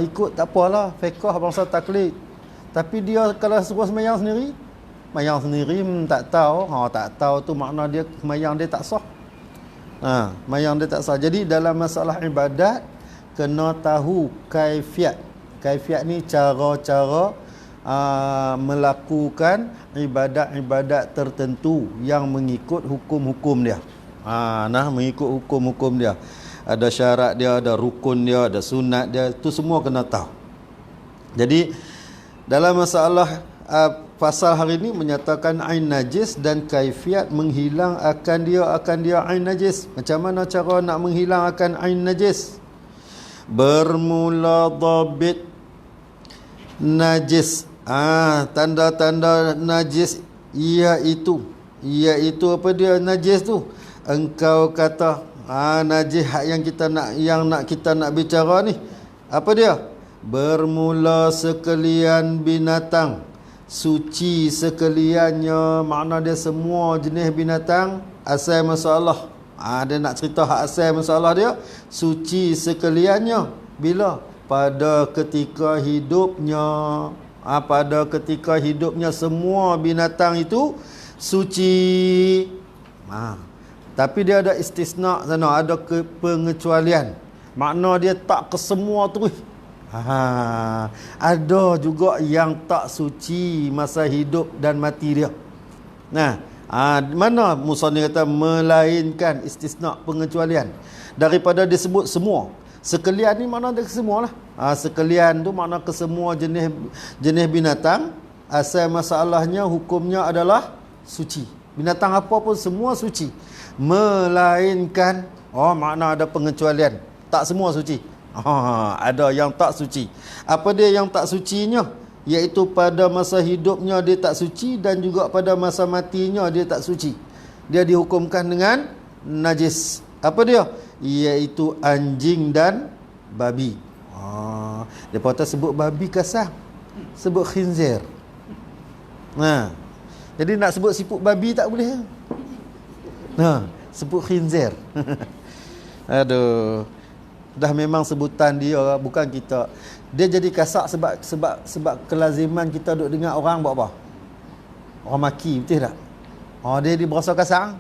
Ikut tak apalah, fiqh bangsa taklid. Tapi dia kalau suruh semayang sendiri, tak tahu. Tak tahu tu makna dia semayang dia tak sah. Semayang dia tak sah. Jadi dalam masalah ibadat, kena tahu kaifiat. Kaifiat ni cara-cara melakukan ibadat-ibadat tertentu yang mengikut hukum-hukum dia. Mengikut hukum-hukum dia. Ada syarat dia, ada rukun dia, ada sunat dia, tu semua kena tahu. Jadi dalam masalah pasal hari ini menyatakan ain najis dan kaifiat menghilang akan dia ain najis. Macam mana cara nak menghilang akan ain najis? Bermula dhabit najis. Tanda-tanda najis iaitu apa dia najis tu? Engkau kata najis yang kita nak bicara ni apa dia? Bermula sekalian binatang, suci sekaliannya, makna dia semua jenis binatang asal masalah. Dia nak cerita hak asal masalah dia, suci sekaliannya bila? Pada ketika hidupnya. Pada ketika hidupnya semua binatang itu suci. Tapi dia ada istisna sana, ada pengecualian. Makna dia tak ke semua terus. Ada juga yang tak suci masa hidup dan mati dia. Mana musannif kata melainkan, istisna, pengecualian daripada disebut semua. Sekalian ni makna dia kesemualah. Sekalian tu makna kesemua jenis binatang. Asal masalahnya hukumnya adalah suci. Binatang apa pun semua suci. Melainkan makna ada pengecualian. Tak semua suci. Ada yang tak suci. Apa dia yang tak sucinya? Iaitu pada masa hidupnya dia tak suci dan juga pada masa matinya dia tak suci. Dia dihukumkan dengan najis. Apa dia? Iaitu anjing dan babi. Dia patut sebut babi kasar, sebut khinzir. Jadi nak sebut siput babi tak boleh. Sebut khinzir. Aduh. Dah memang sebutan dia, bukan kita. Dia jadi kasar sebab kelaziman kita duk dengar orang buat apa? Orang maki, betul tak? Dia berasa kasar.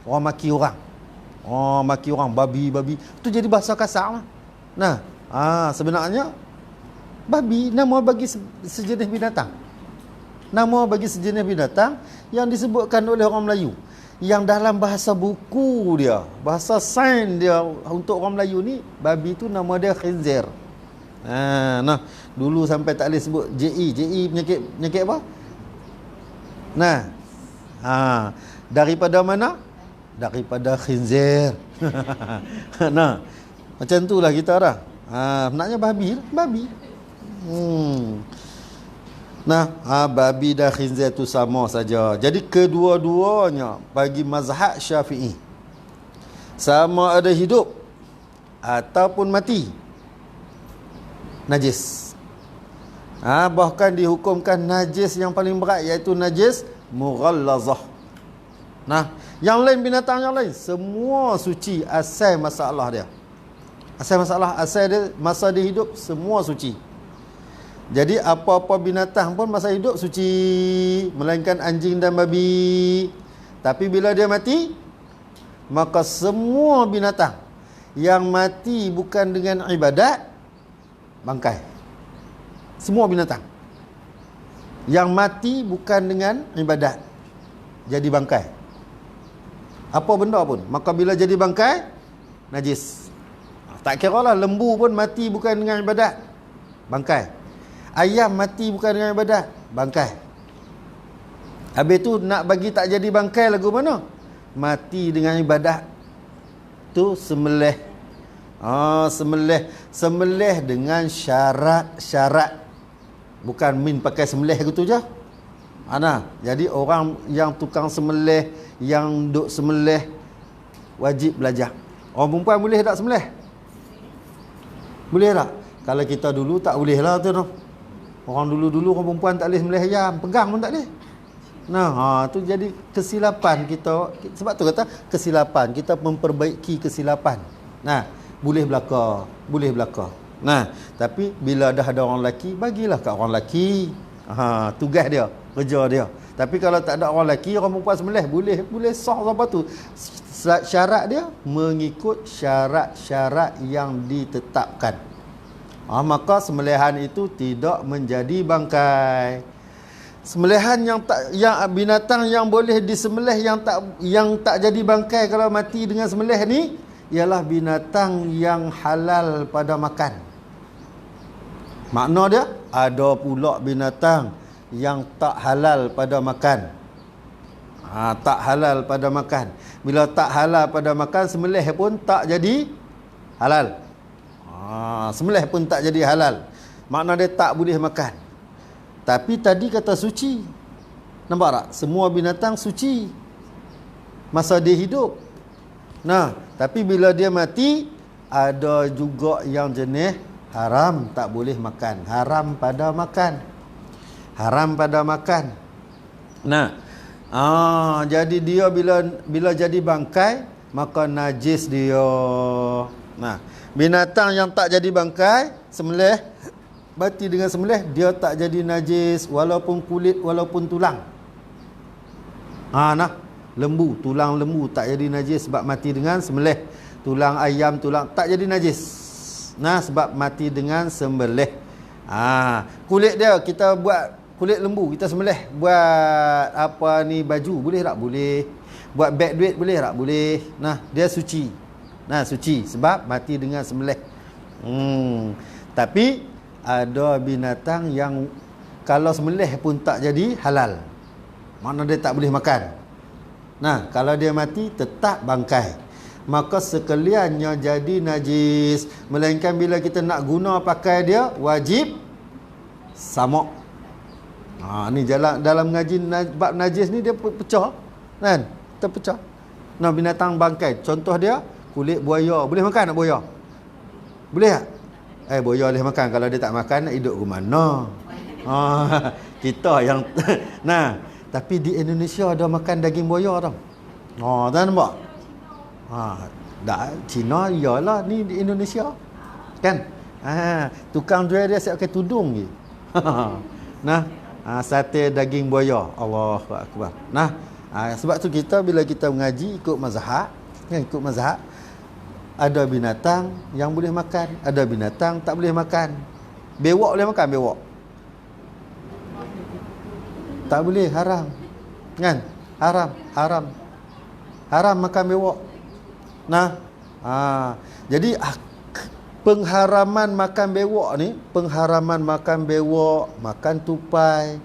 Orang maki orang. Maki orang babi. Tu jadi bahasa kasar lah. Sebenarnya babi nama bagi sejenis binatang. Nama bagi sejenis binatang yang disebutkan oleh orang Melayu. Yang dalam bahasa buku dia, bahasa sains dia untuk orang Melayu ni, babi tu nama dia khinzir. Dulu sampai tak boleh sebut JE penyakit apa? Daripada mana? Daripada khinzir. Macam itulah kita dah. Naknya babi. Babi dan khinzir itu sama saja. Jadi kedua-duanya bagi mazhab Syafi'i sama ada hidup ataupun mati najis. Bahkan dihukumkan najis yang paling berat, iaitu najis mughallazah. Yang lain, binatang yang lain semua suci asal masalah dia. Asal dia masa dia hidup semua suci. Jadi apa-apa binatang pun masa hidup suci, melainkan anjing dan babi. Tapi bila dia mati, maka semua binatang yang mati bukan dengan ibadat, bangkai. Semua binatang yang mati bukan dengan ibadat, jadi bangkai. Apa benda pun, maka bila jadi bangkai, najis. Tak kira lah, lembu pun mati bukan dengan ibadat, bangkai. Ayam mati bukan dengan ibadat, bangkai. Habis tu nak bagi tak jadi bangkai lagu mana? Mati dengan ibadat. Tu sembelih. Sembelih dengan syarat-syarat. Bukan min pakai sembelih gitu je. Jadi orang yang tukang sembelih, yang duk sembelih, wajib belajar. Orang perempuan boleh tak sembelih? Boleh tak? Kalau kita dulu tak boleh lah tu. Orang dulu orang perempuan tak boleh sembelih ayam, pegang pun tak boleh. Tu jadi kesilapan kita. Sebab tu kata kesilapan, kita memperbaiki kesilapan. Boleh belaka. Nah, tapi bila dah ada orang lelaki, bagilah kat orang lelaki. Tugas dia, kerja dia. Tapi kalau tak ada orang lelaki, orang perempuan sembelih, boleh sah apa tu. Syarat dia mengikut syarat-syarat yang ditetapkan. Maka sembelihan itu tidak menjadi bangkai. Sembelihan yang binatang yang boleh disembelih yang tak jadi bangkai kalau mati dengan sembelih ni ialah binatang yang halal pada makan. Makna dia ada pula binatang yang tak halal pada makan. Tak halal pada makan. Bila tak halal pada makan, sembelih pun tak jadi halal. Sembelih pun tak jadi halal. Makna dia tak boleh makan. Tapi tadi kata suci. Nampak tak? Semua binatang suci masa dia hidup. Nah, tapi bila dia mati, ada juga yang jenis haram, tak boleh makan. Haram pada makan. Haram pada makan. Nah, jadi dia bila jadi bangkai, maka najis dia. Nah, binatang yang tak jadi bangkai, sembelih, mati dengan sembelih, dia tak jadi najis walaupun kulit, walaupun tulang. Lembu, tulang lembu tak jadi najis sebab mati dengan sembelih. Tulang ayam, tulang tak jadi najis. Sebab mati dengan sembelih. Kulit dia kita buat kulit lembu, kita sembelih buat apa ni, baju, boleh tak? Boleh. Buat beg duit boleh tak? Boleh. Dia suci. Suci sebab mati dengan sembelih. Tapi ada binatang yang kalau sembelih pun tak jadi halal. Makna dia tak boleh makan. Kalau dia mati tetap bangkai. Maka sekaliannya jadi najis. Melainkan bila kita nak guna pakai dia, wajib samak. Ni dalam ngaji bab najis ni dia pecah. Kan? Terpecah. Binatang bangkai. Contoh dia, kulit buaya. Boleh makan tak buaya? Boleh tak? Buaya boleh makan. Kalau dia tak makan, nak hidup ke mana? Kita yang tapi di Indonesia ada makan daging buaya tau. Tak nampak? Cina iyalah, ni di Indonesia. Kan? Tukang jual dia siap pakai tudung je. Sate daging buaya. Allahu akbar. Sebab tu kita bila kita mengaji ikut mazhab, ikut mazhab, ada binatang yang boleh makan, ada binatang tak boleh makan. Bewok boleh makan, bewok? Tak boleh, haram. Kan? Haram makan bewok. Jadi pengharaman makan bewok ni, pengharaman makan bewok, makan tupai,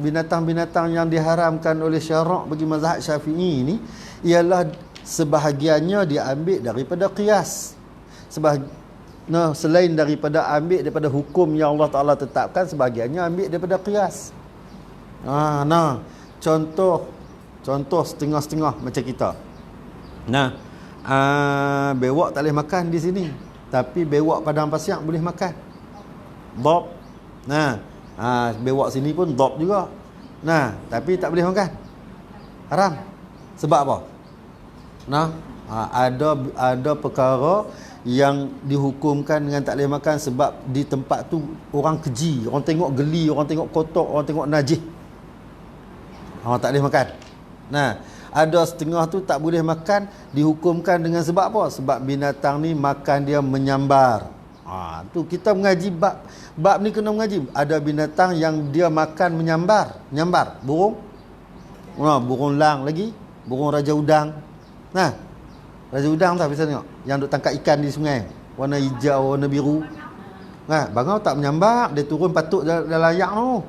binatang-binatang yang diharamkan oleh syarak bagi mazhab Syafi'i ni ialah sebahagiannya diambil daripada qiyas. Selain daripada ambil daripada hukum yang Allah Ta'ala tetapkan, sebahagiannya ambil daripada qiyas. Contoh setengah-setengah macam kita. Bewok tak boleh makan di sini, tapi bewok padang pasir boleh makan. Dop. Bewok sini pun dop juga. Tapi tak boleh makan. Haram. Sebab apa? Ada perkara yang dihukumkan dengan tak boleh makan sebab di tempat tu orang keji, orang tengok geli, orang tengok kotor, orang tengok najis. Tak boleh makan. Ada setengah tu tak boleh makan, dihukumkan dengan sebab apa? Sebab binatang ni makan dia menyambar. Tu kita mengaji bab ni kena mengaji. Ada binatang yang dia makan menyambar. Burung. Burung lang lagi, burung raja udang. Raja udang tak bisa tengok yang duk tangkap ikan di sungai, warna hijau, warna biru. Bangau tak menyambar, dia turun patut dalam ayak tu.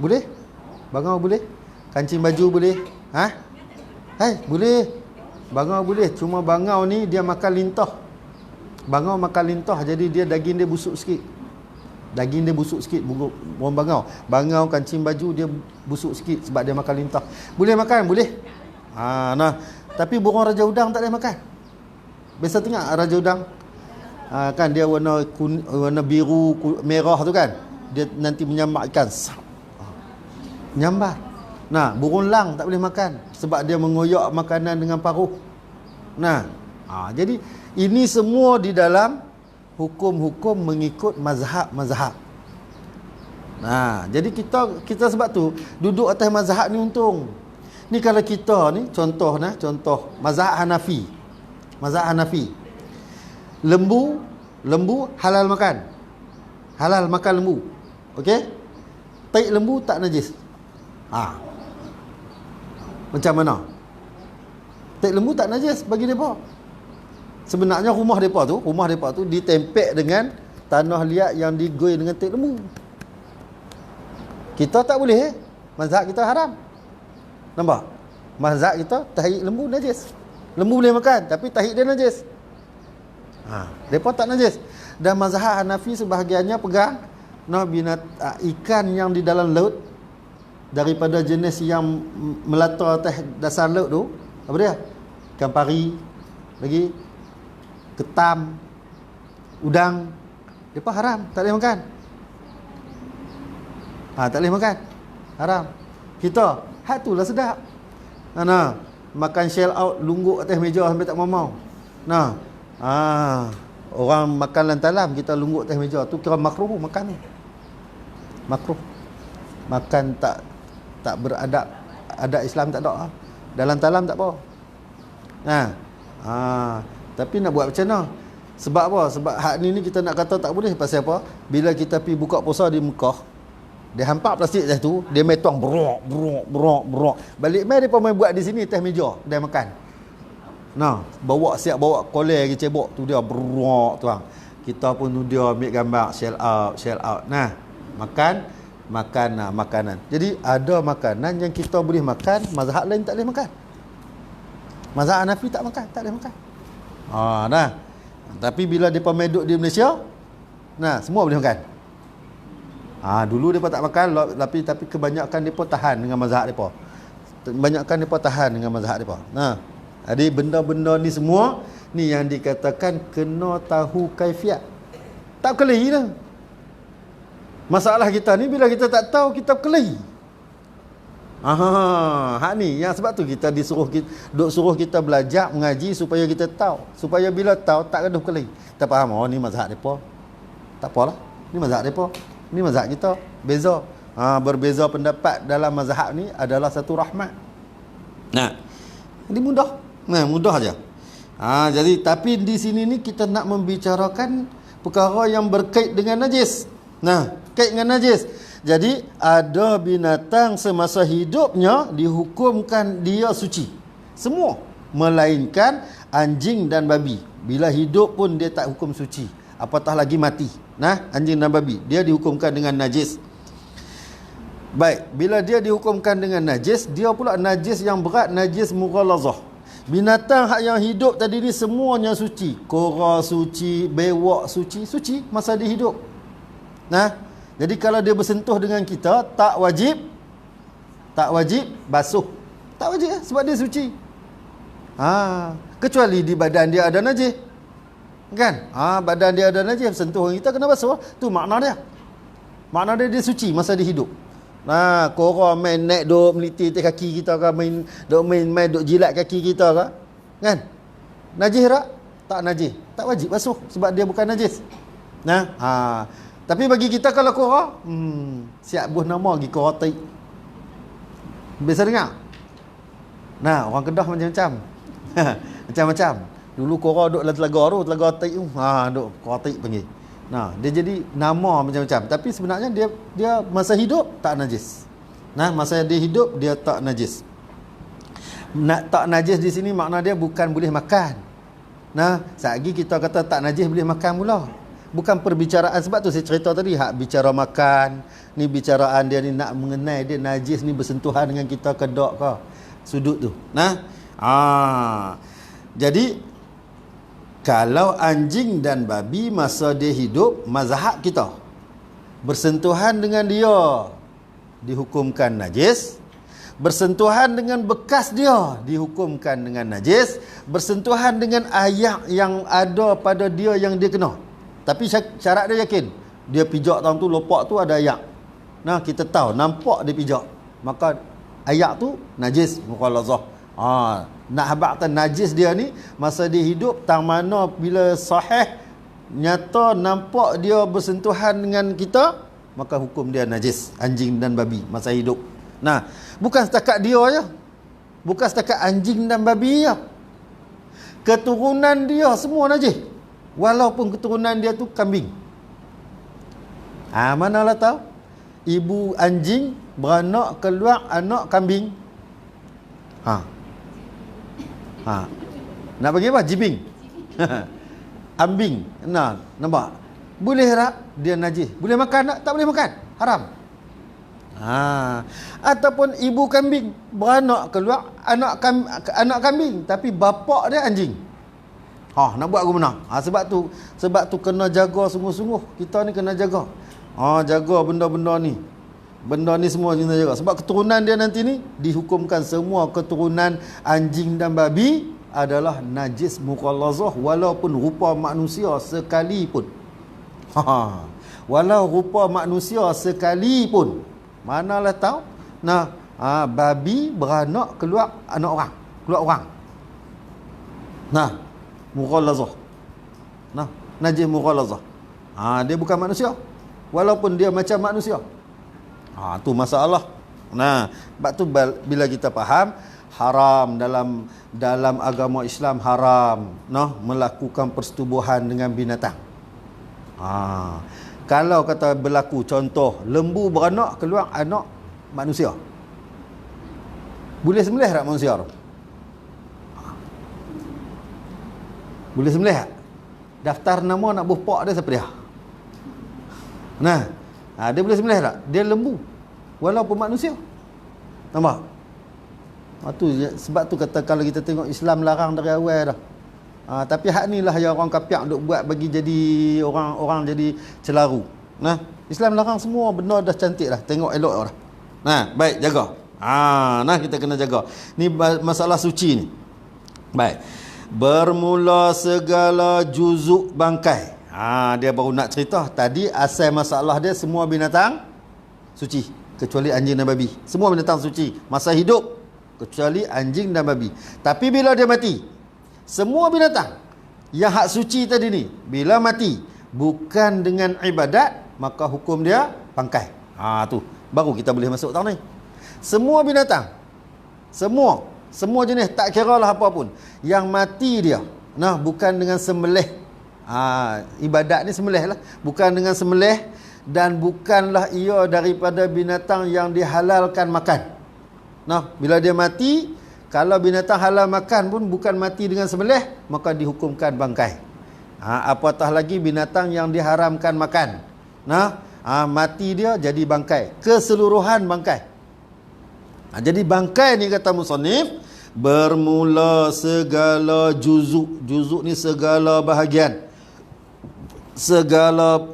Boleh? Bangau boleh? Kancing baju boleh? Boleh. Bangau boleh. Cuma bangau ni dia makan lintah. Bangau makan lintah, jadi dia daging dia busuk sikit. Burung bangau. Bangau kancing baju dia busuk sikit sebab dia makan lintah. Boleh makan? Boleh. Tapi burung raja udang tak boleh makan. Biasa tengok raja udang. Kan dia warna biru, merah tu kan. Dia nanti menyambar ikan. Menyambar. Burung lang tak boleh makan sebab dia mengoyak makanan dengan paruh. Jadi ini semua di dalam hukum-hukum mengikut mazhab-mazhab. Nah, jadi kita sebab tu duduk atas mazhab ni untung. Ni kalau kita ni contoh mazhab Hanafi. Mazhab Hanafi. Lembu halal makan. Halal makan lembu. Okey? Tai lembu tak najis. Macam mana? Tai lembu tak najis bagi depa. Sebenarnya rumah depa tu ditempek dengan tanah liat yang digoi dengan tai lembu. Kita tak boleh. Mazhab kita haram. Nampak? Mazhab kita tahi lembu najis. Lembu boleh makan tapi tahi dia najis. Depa tak najis. Dan mazhab Hanafi sebahagiannya pegang ikan yang di dalam laut daripada jenis yang melata atas dasar laut tu, apa dia? Ikan pari, lagi ketam, udang, depa haram, tak boleh makan. Tak boleh makan. Haram. Kita, hak tu lah sedap. Makan shell out, lungguk atas meja sampai tak mau. Orang makan lantalam, kita lungguk atas meja tu kira makruh makan ni. Makruh. Makan tak beradab. Adab Islam tak ada. Dalam talam tak apa. Tapi nak buat macam mana? Sebab apa? Sebab hak ni kita nak kata tak boleh. Pasal apa? Bila kita pergi buka puasa di Mekah, dia hampak plastik atas tu, dia main tuang berok. Balik main dia pun main buat di sini atas meja, dia makan. Bawa kolej lagi cebok tu dia berok tuang. Kita pun tu dia ambil gambar shell out. Makan makanan. Jadi ada makanan yang kita boleh makan, mazhab lain tak boleh makan. Mazhab Hanafi tak boleh makan. Tapi bila depa main duduk di Malaysia, semua boleh makan. Dulu depa tak makan, tapi kebanyakan depa tahan dengan mazhab depa. Jadi benda-benda ni semua ni yang dikatakan kena tahu kaifiat. Tak kelahi dah. Masalah kita ni bila kita tak tahu kita kelahi. Hak ni yang sebab tu kita suruh kita belajar mengaji supaya kita tahu, supaya bila tahu tak gaduh kelahi. Kita faham ni mazhab depa. Tak apalah. Ni mazhab depa. Ni mazhab kita. Beza. Berbeza pendapat dalam mazhab ni adalah satu rahmat. Ini mudah. Mudah aja. Jadi tapi di sini ni kita nak membicarakan perkara yang berkait dengan najis. Kait dengan najis. Jadi ada binatang semasa hidupnya dihukumkan dia suci. Semua. Melainkan anjing dan babi. Bila hidup pun dia tak hukum suci. Apatah lagi mati. Anjing dan babi. Dia dihukumkan dengan najis. Baik. Bila dia dihukumkan dengan najis, dia pula najis yang berat, najis mughalazah. Binatang hak yang hidup tadi ni semuanya suci. Kora suci, bewak suci. Suci masa dia hidup. Jadi kalau dia bersentuh dengan kita, tak wajib basuh. Tak wajib sebab dia suci. Kecuali di badan dia ada najis. Kan? Badan dia ada najis, sentuh kita kena basuh. Tu makna dia. Makna dia suci masa dia hidup. Korang main naik duk meliti atas kaki kita ke, main duk jilat kaki kita ke, kan? Najis tak? Tak najis. Tak wajib basuh sebab dia bukan najis. Tapi bagi kita kalau korang siap buh nama pergi korang taik. Biasa dengar? Orang Kedah macam-macam. Macam-macam. Dulu korang duk dalam telaga taik tu. Duk korang taik panggil. Dia jadi nama macam-macam. Tapi sebenarnya dia masa hidup tak najis. Masa dia hidup dia tak najis. Tak najis di sini makna dia bukan boleh makan. Selagi kita kata tak najis boleh makan pula. Bukan perbicaraan, sebab tu saya cerita tadi hak bicara makan, ni bicaraan dia ni nak mengenai dia najis ni bersentuhan dengan kita ke tak ke sudut tu. Jadi kalau anjing dan babi masa dia hidup, mazhab kita bersentuhan dengan dia dihukumkan najis, bersentuhan dengan bekas dia dihukumkan dengan najis, bersentuhan dengan ayak yang ada pada dia yang dia kena. Tapi syarat dia yakin. Dia pijak tahun tu, lopak tu ada ayak. Kita tahu, nampak dia pijak. Maka ayak tu najis mughalazah. Nak habaq najis dia ni masa dia hidup tang mana bila sahih nyata nampak dia bersentuhan dengan kita, maka hukum dia najis, anjing dan babi masa hidup. Nah, bukan setakat dia je, bukan setakat anjing dan babi je, keturunan dia semua najis, walaupun keturunan dia tu kambing. Manalah tahu ibu anjing beranak keluar anak kambing. Nak bagi apa? Jibing. Ambing. Nah, nampak? Boleh tak? Dia najis. Boleh makan tak? Tak boleh makan. Haram. Ataupun ibu kambing beranak keluar anak kambing, tapi bapak dia anjing. Nak buat ke mana? Sebab tu kena jaga sungguh-sungguh. Kita ni kena jaga. Jaga benda-benda ni. Benda ni semua kita jaga. Sebab keturunan dia nanti ni dihukumkan semua keturunan anjing dan babi adalah najis mughallazah, walaupun rupa manusia sekalipun. Walau rupa manusia sekalipun. Manalah tahu. Nah, babi beranak keluar anak orang, keluar orang. Nah, mughallazah. Nah, najis mughallazah. Dia bukan manusia, walaupun dia macam manusia. Tu masalah. Nah, sebab tu bila kita faham haram dalam agama Islam, haram melakukan persetubuhan dengan binatang. Kalau kata berlaku contoh lembu beranak keluar anak manusia, boleh sembelih tak manusia tu? Boleh sembelih tak? Daftar nama nak berpak dia siapa dia? Nah, dia boleh sembelih tak? Dia lembu walaupun manusia. Nampak? Sebab tu kata kalau kita tengok Islam larang dari awal dah. Tapi hak ni lah yang orang kapiak duk buat bagi jadi orang jadi celaru. Nah, Islam larang semua benda dah cantik dah, tengok elok dah. Nah, baik, jaga. Nah, kita kena jaga. Ni masalah suci ni. Baik. Bermula segala juzuk bangkai. Dia baru nak cerita. Tadi asal masalah dia semua binatang suci, kecuali anjing dan babi. Semua binatang suci masa hidup, kecuali anjing dan babi. Tapi bila dia mati, semua binatang yang hak suci tadi ni, bila mati bukan dengan ibadat, maka hukum dia bangkai. Tu baru kita boleh masuk tahun ni. Semua binatang, semua jenis, tak kira lah apa pun, yang mati dia, bukan dengan sembelih. Ibadat ni sembelih lah, bukan dengan sembelih, dan bukanlah ia daripada binatang yang dihalalkan makan. Bila dia mati, kalau binatang halal makan pun bukan mati dengan sembelih, maka dihukumkan bangkai. Apatah lagi binatang yang diharamkan makan. Mati dia jadi bangkai, keseluruhan bangkai. Jadi bangkai ni kata musannif, bermula segala juzuk. Juzuk ni segala bahagian, segala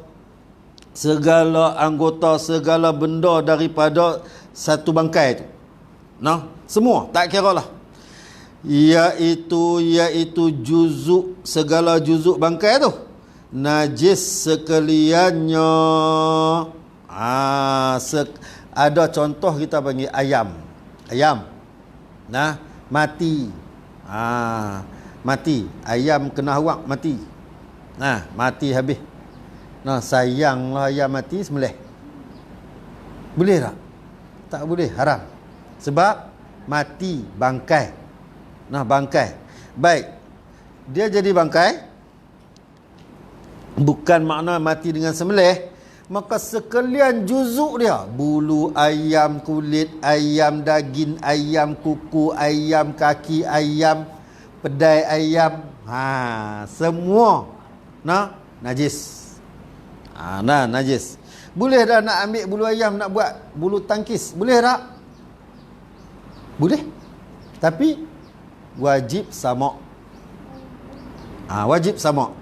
anggota, segala benda daripada satu bangkai tu. Semua, tak kira lah. Iaitu juzuk, segala juzuk bangkai tu najis sekaliannya. Ada contoh kita panggil ayam. Mati. Mati. Ayam kena hawak mati. Mati habis. Sayanglah ayam mati, sembelih. Boleh tak? Tak boleh, haram. Sebab mati, bangkai. Bangkai. Baik. Dia jadi bangkai, bukan makna mati dengan sembelih, maka sekalian juzuk dia, bulu ayam, kulit ayam, daging ayam, kuku ayam, kaki ayam, pedai ayam, semua najis. Najis. Boleh dah nak ambil bulu ayam, nak buat bulu tangkis, boleh tak? Boleh. Tapi wajib samak. Wajib samak.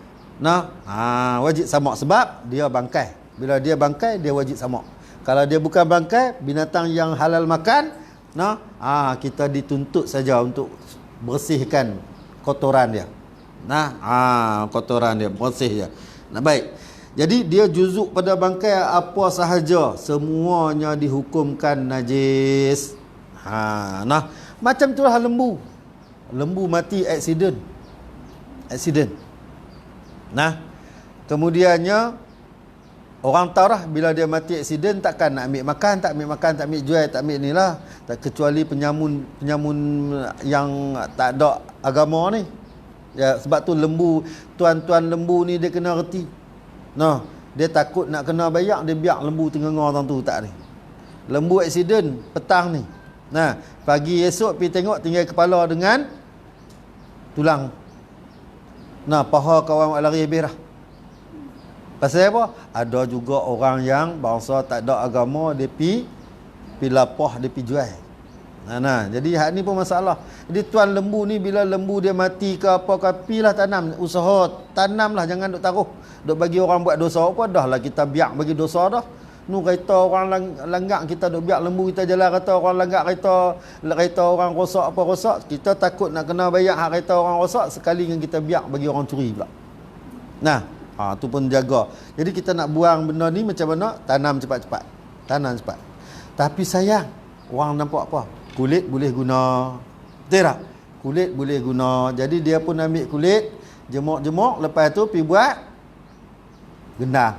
Wajib samak sebab dia bangkai. Bila dia bangkai, dia wajib samak. Kalau dia bukan bangkai, binatang yang halal makan, kita dituntut saja untuk bersihkan kotoran dia. Kotoran dia bersih je. Baik. Jadi dia juzuk pada bangkai apa sahaja, semuanya dihukumkan najis. Macam itulah lembu. Lembu mati accident. Kemudiannya orang tahu lah bila dia mati aksiden takkan nak ambil makan, tak ambil jual, tak ambil ni lah. Tak kecuali penyamun yang tak ada agama ni. Ya, sebab tu lembu, tuan-tuan lembu ni dia kena reti. Nah, dia takut nak kena bayar, dia biar lembu tengah-tengah orang tu tak ni. Lembu aksiden petang ni. Nah, pagi esok pergi tengok tinggal kepala dengan tulang. Nah, paha kawan lari habis dah. Pasal apa? Ada juga orang yang bangsa tak ada agama, dia pi lapah, dia pi jual. Nah, jadi hak ni pun masalah. Jadi tuan lembu ni bila lembu dia mati ke apa ke, pilah tanam, usaha tanamlah, jangan duk taruh. Duk bagi orang buat dosa apa dah lah kita biar bagi dosa dah. Nu kereta orang langgak kita duk biar lembu kita jalan, kata orang langgak kereta orang rosak apa rosak, kita takut nak kena bayar hak kereta orang rosak, sekali dengan kita biar bagi orang curi pula. Nah, tu pun jaga. Jadi kita nak buang benda ni macam mana? Tanam cepat-cepat. Tanam cepat. Tapi sayang, orang nampak apa? Kulit boleh guna. Betul tak? Kulit boleh guna. Jadi dia pun ambil kulit, jemuk-jemuk, lepas tu pergi buat gendang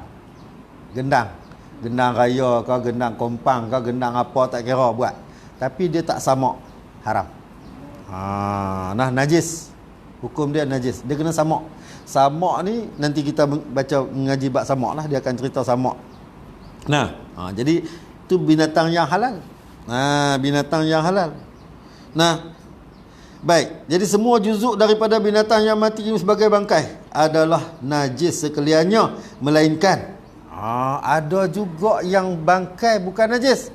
raya ke, gendang kompang ke, gendang apa tak kira buat. Tapi dia tak samak, haram. Nah, najis. Hukum dia najis. Dia kena samak. Samak ni nanti kita baca mengaji bab samak lah, dia akan cerita samak. Nah, jadi tu binatang yang halal. Binatang yang halal. Nah, baik. Jadi semua juzuk daripada binatang yang mati sebagai bangkai adalah najis sekaliannya, melainkan ada juga yang bangkai bukan najis,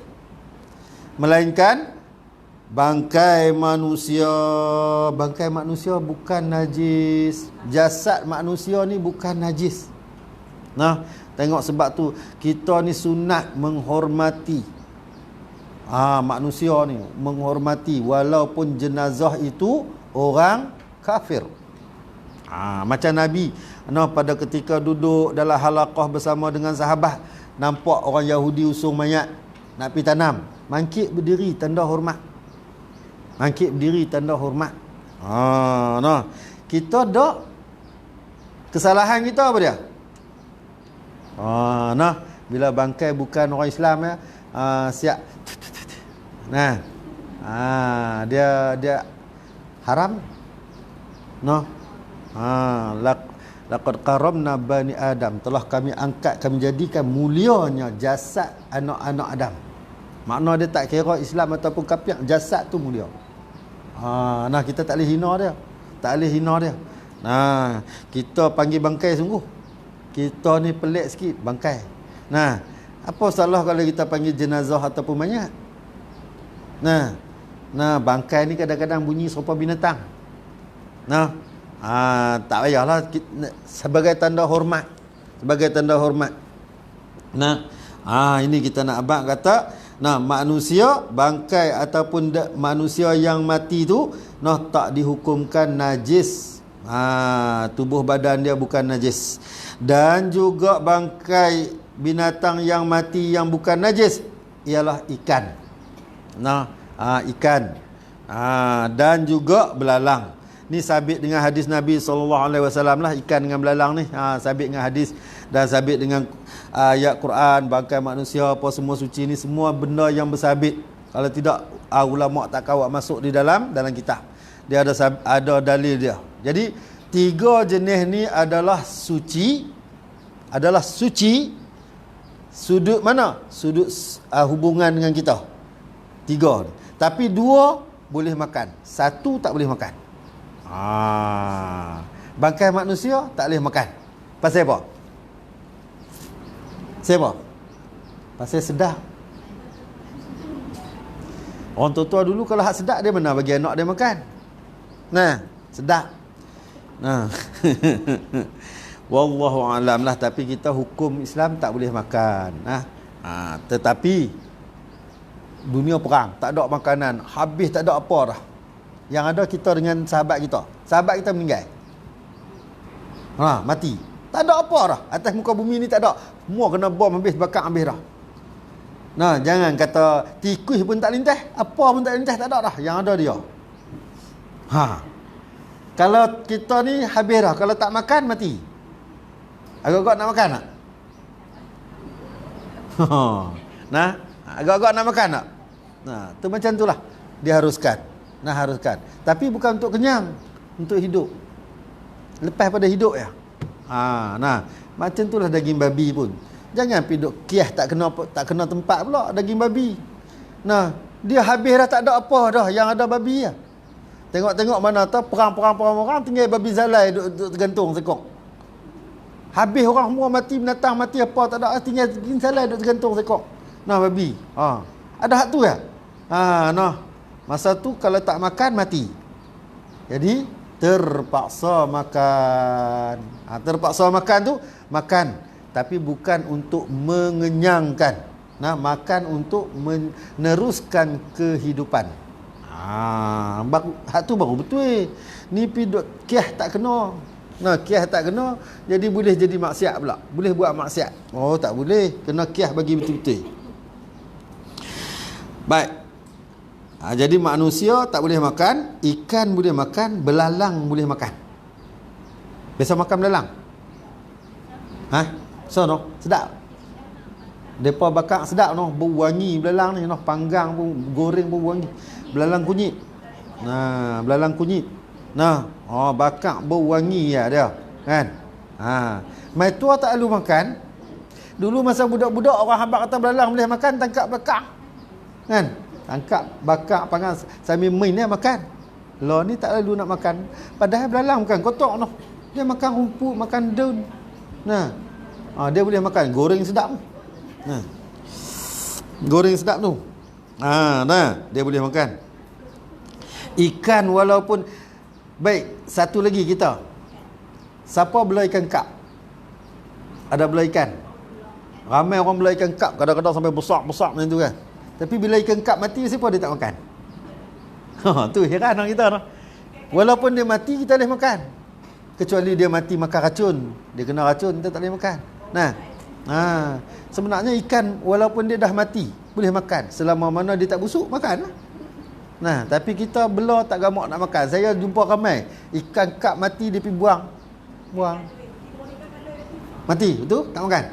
melainkan bangkai manusia. Bangkai manusia bukan najis. Jasad manusia ni bukan najis. Nah, tengok sebab tu kita ni sunat menghormati manusia ni, menghormati walaupun jenazah itu orang kafir. Macam Nabi pada ketika duduk dalam halaqah bersama dengan sahabat, nampak orang Yahudi usung mayat nak pergi tanam, mangkit berdiri tanda hormat. Kita dak kesalahan kita apa dia? Bila bangkai bukan orang Islam ya, siap. Dia haram. Laqad karamna bani Adam, telah kami angkat, kami jadikan mulianya jasad anak-anak Adam. Makna dia tak kira Islam ataupun kafir, jasad tu mulia. Kita tak boleh hina dia. Kita panggil bangkai sungguh. Kita ni pelik sikit, bangkai. Apa salah kalau kita panggil jenazah ataupun mayat? Bangkai ni kadang-kadang bunyi serupa binatang. Tak payahlah, sebagai tanda hormat. Ini kita nak abang kata, manusia bangkai ataupun manusia yang mati tu tak dihukumkan najis. Tubuh badan dia bukan najis. Dan juga bangkai binatang yang mati yang bukan najis ialah ikan. Ikan. Dan juga belalang. Ni sabit dengan hadis Nabi SAW lah, ikan dengan belalang ni. Sabit dengan hadis dan sabit dengan ayat Quran, bangkai manusia apa semua suci ni, semua benda yang bersabit. Kalau tidak, ulama tak kawat masuk di dalam kitab. Dia ada dalil dia. Jadi 3 jenis ni adalah suci. Sudut mana? Sudut hubungan dengan kita. 3 ni. Tapi 2 boleh makan, 1 tak boleh makan. Bangkai manusia tak boleh makan. Pasal apa? Pasal sedap. Orang tua-tua dulu kalau hak sedap, dia mana bagi anak dia makan. Sedap. Wallahu alam lah. Tapi kita hukum Islam tak boleh makan. Tetapi dunia perang, tak ada makanan, habis tak ada apa dah. Yang ada kita dengan sahabat kita meninggal, mati, tak ada apa dah. Atas muka bumi ni tak ada. Semua kena bom habis, bakar habis dah. Jangan kata tikus pun tak lintas, apa pun tak lintas, tak ada dah. Yang ada dia. Kalau kita ni habis dah, kalau tak makan mati. Agak-agak nak makan tak? Nah, agak-agak nak makan tak? Nah, tu macam itulah. Diharuskan. Nah, haruskan. Tapi bukan untuk kenyang, untuk hidup. Lepas pada hidup ya. Nah, macam itulah daging babi pun. Jangan pergi duk kiah tak kena tempat pula daging babi. Nah, dia habis dah, tak ada apa dah, yang ada babi ya. Tengok-tengok mana tu perang tinggal babi zalai duk tergantung sekok. Habis orang semua mati, binatang mati apa tak ada, tinggal zalai duk tergantung sekok. Nah, babi. Ada hak tu ya? Nah. Masa tu kalau tak makan mati. Jadi terpaksa makan. Terpaksa makan tu makan, tapi bukan untuk mengenyangkan. Nah, makan untuk meneruskan kehidupan. Hak tu baru betul. Ni piduk kiah tak kena. Nah, kiah tak kena, jadi boleh jadi maksiat pula. Boleh buat maksiat. Oh, tak boleh. Kena kiah bagi betul-betul. Baik. Jadi manusia tak boleh makan, ikan boleh makan, belalang boleh makan. Biasa makan belalang? So no, sedap. Depa bakar sedap no, bau wangi belalang ni no, panggang pun, goreng pun wangi. Belalang kunyit. Nah, belalang kunyit. Nah, bakar bau wangi ya dia, kan? Mai tua tak lalu makan. Dulu masa budak-budak orang habaq kata belalang boleh makan, tangkap bakar. Kan? Tangkap, bakar, panggang sambil main dia makan. Lo ni tak lalu nak makan. Padahal belalang bukan kotor noh. Dia makan rumput, makan daun. Nah. Dia boleh makan goreng sedap. Nah. Goreng sedap tu. Nah, dia boleh makan. Ikan walaupun baik, satu lagi kita. Siapa belah ikan kap? Ada belah ikan. Ramai orang belah ikan kap, kadang-kadang sampai besar-besar macam tu kan. Tapi bila ikan kap mati, siapa dia tak makan? Tu heran orang kita. Walaupun dia mati, kita boleh makan. Kecuali dia mati makan racun. Dia kena racun, kita tak boleh makan. Nah, sebenarnya ikan walaupun dia dah mati, boleh makan. Selama mana dia tak busuk, makan lah. Nah, tapi kita belah tak gamak nak makan. Saya jumpa ramai ikan kap mati, dia pergi buang. Mati, betul? Tak makan.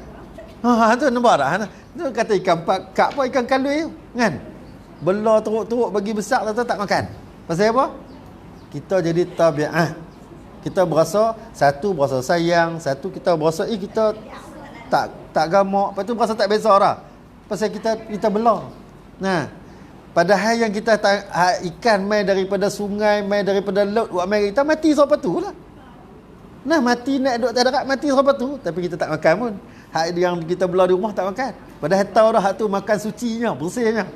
Tu nampak tak? Tu kata ikan kap apa, ikan kalui tu, kan? Belah teruk-teruk bagi besar tak makan. Pasal apa? Kita jadi tabiat. Kita berasa, satu berasa sayang, satu kita berasa kita tak gamak, lepas tu berasa tak biasa dah. Pasal kita belah. Nah, padahal yang kita ikan mai daripada sungai, mai daripada laut, buat mai kita mati siapa tu lah. Nah, mati nak duduk tak darat, mati siapa tu, tapi kita tak makan pun. Hak yang kita belah di rumah tak makan. Padahal tahu dah hak tu makan sucinya, bersihnya.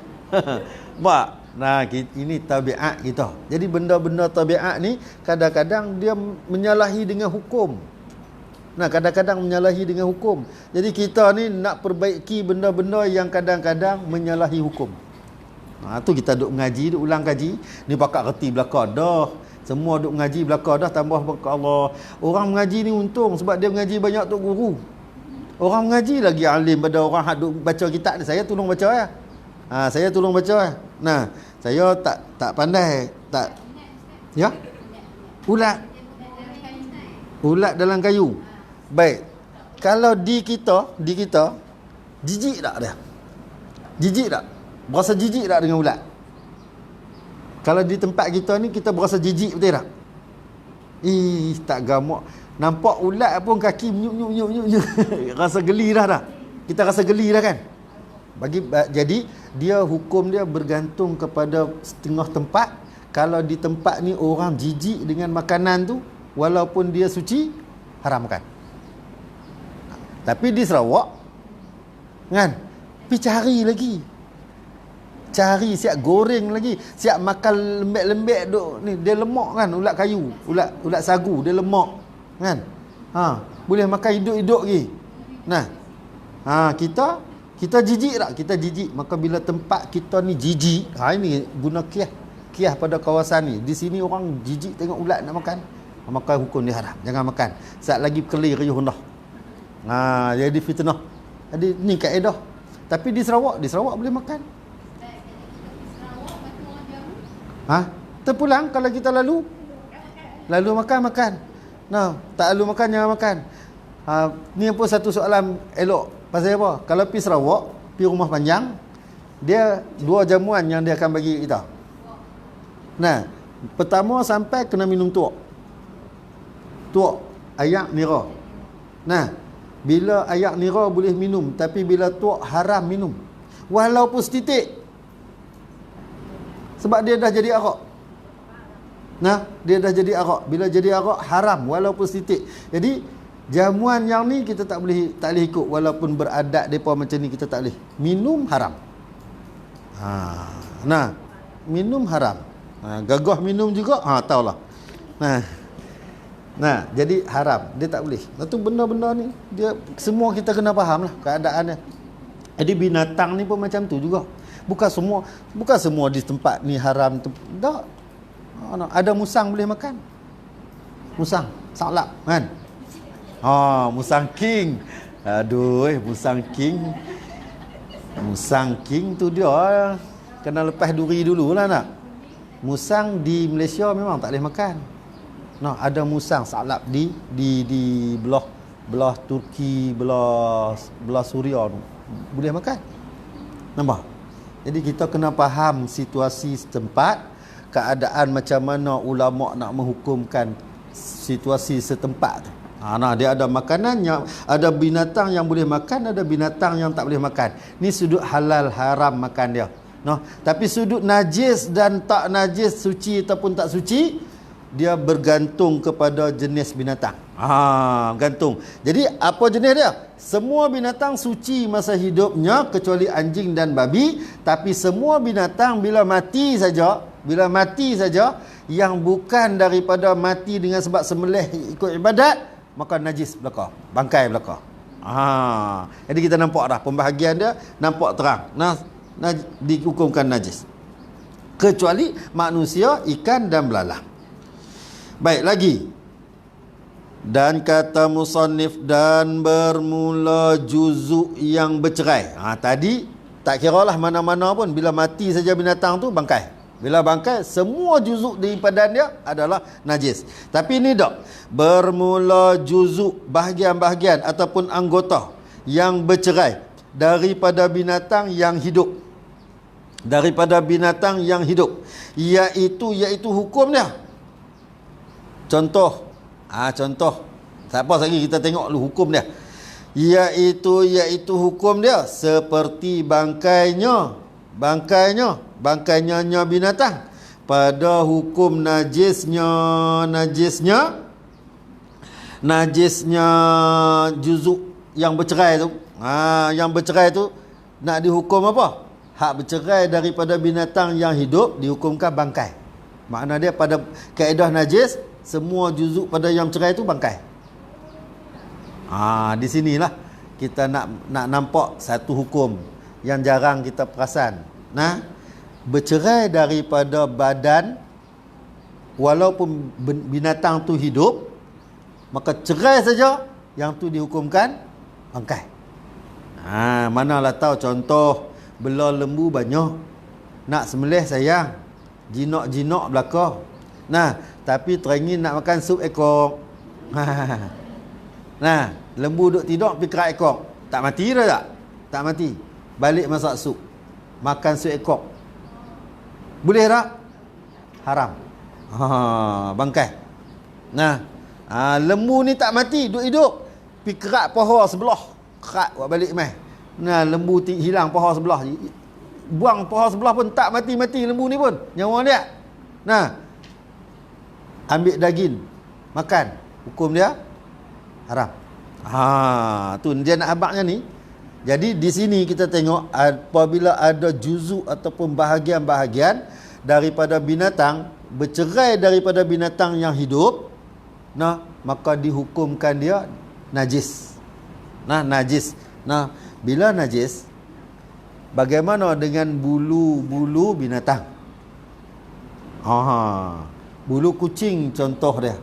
Mak, nah ini tabiat kita. Jadi benda-benda tabiat ni kadang-kadang dia menyalahi dengan hukum. Nah, kadang-kadang menyalahi dengan hukum. Jadi kita ni nak perbaiki benda-benda yang kadang-kadang menyalahi hukum. Tu kita duk ngaji, duk ulang kaji. Ni pakak reti belaka dah. Semua duk ngaji belaka dah, tambah berkat Allah. Orang mengaji ni untung sebab dia mengaji banyak tok guru. Orang mengaji lagi alim pada orang hak duk baca kitab ni. Saya tolong baca ya. Saya tolong baca ya. Nah, saya tak pandai, tak. Ya? Ulat dalam kayu. Baik. Kalau di kita jijik tak dia? Jijik tak? Berasa jijik tak dengan ulat? Kalau di tempat kita ni kita berasa jijik betul tak? Tak gamak. Nampak ulat pun kaki nyuk. Rasa geli dah. Kita rasa geli dah kan? Jadi dia hukum dia bergantung kepada setengah tempat. Kalau di tempat ni orang jijik dengan makanan tu, walaupun dia suci, haram makan. Tapi di Sarawak kan, pergi cari lagi. Cari siap goreng lagi, siap makan lembek-lembek duk ni, dia lemak kan, ulat kayu, ulat sagu, dia lemak kan. Boleh makan hidup-hidup lagi. Nah. Kita jijik tak? Kita jijik. Maka bila tempat kita ni jijik, ini guna kiah pada kawasan ni. Di sini orang jijik tengok ulat nak makan, maka hukum dia haram. Jangan makan. Saat lagi keli riuh dah. Jadi fitnah. Jadi ni kaedah. Tapi di Sarawak boleh makan. Terpulang kalau kita lalu makan. Nah, tak lalu makan jangan makan. Ni pun satu soalan elok. Pasal apa? Kalau pergi Sarawak, pergi rumah panjang, dia 2 jamuan yang dia akan bagi kita. Nah, pertama sampai kena minum tuak. Tuak ayak nira. Nah, bila ayak nira boleh minum, tapi bila tuak haram minum. Walaupun setitik. Sebab dia dah jadi arak. Nah, dia dah jadi arak. Bila jadi arak haram walaupun setitik. Jadi jamuan yang ni kita tak boleh ikut, walaupun beradat depa macam ni kita tak boleh. Minum haram. Nah, minum haram. Gagah minum juga, tahulah. Nah, jadi haram. Dia tak boleh. Lepas tu benda-benda ni dia semua kita kena faham lah keadaannya. Jadi binatang ni pun macam tu juga. Bukan semua di tempat ni haram tu. Tak. Ada musang boleh makan. Musang, salap kan? Musang king. Aduh, musang king. Musang king tu dia kena lepas duri dululah nak. Musang di Malaysia memang tak boleh makan. Ada musang salap di belah Turki, belah Suria tu boleh makan. Nampak? Jadi kita kena faham situasi setempat, keadaan macam mana ulama nak menghukumkan situasi setempat tu. Dia ada makanan yang ada binatang yang boleh makan, ada binatang yang tak boleh makan. Ni sudut halal haram makan dia. Tapi sudut najis dan tak najis, suci ataupun tak suci, dia bergantung kepada jenis binatang. Gantung. Jadi apa jenis dia? Semua binatang suci masa hidupnya kecuali anjing dan babi, tapi semua binatang bila mati saja yang bukan daripada mati dengan sebab sembelih ikut ibadat, maka najis belaka, bangkai belaka. Jadi kita nampak dah pembahagian dia, nampak terang. Dihukumkan najis. Kecuali manusia, ikan dan belalang. Baik lagi. Dan kata musannif, dan bermula juzuk yang bercerai. Tadi tak kiralah mana-mana pun, bila mati saja binatang tu bangkai. Bila bangkai, semua juzuk di badan dia adalah najis. Tapi ini tak. Bermula juzuk, bahagian-bahagian ataupun anggota yang bercerai daripada binatang yang hidup. Daripada binatang yang hidup. Iaitu hukum dia. Contoh. Siapa lagi kita tengok dulu hukum dia. Iaitu hukum dia seperti bangkainya binatang. Pada hukum najisnya juzuk yang bercerai tu. Yang bercerai tu nak dihukum apa? Hak bercerai daripada binatang yang hidup dihukumkan bangkai. Makna dia pada kaedah najis, semua juzuk pada yang cerai tu bangkai. Di sinilah kita nak nampak satu hukum yang jarang kita perasan. Bercerai daripada badan walaupun binatang tu hidup, maka cerai saja yang tu dihukumkan bangkai. Manalah tahu contoh belah lembu banyak, nak sembelih sayang, jinak-jinak belaka. Tapi teringin nak makan sup ekor. Lembu duk tidur pergi kerak ekor. Tak mati dah tak? Tak mati. Balik masak sup. Makan sup ekor. Boleh tak? Haram. Bangkai. Lembu ni tak mati, duk hidup. Pergi kerak paha sebelah. Kerak buat balik mai. Lembu hilang paha sebelah. Buang paha sebelah pun tak mati-mati lembu ni pun. Nyawa dia. Ambil daging, makan. Hukum dia haram. Tu dia nak abaknya ni. Jadi di sini kita tengok apabila ada juzuk ataupun bahagian-bahagian daripada binatang bercerai daripada binatang yang hidup, maka dihukumkan dia najis. Najis. Bila najis, bagaimana dengan bulu-bulu binatang? Bulu kucing contoh dia.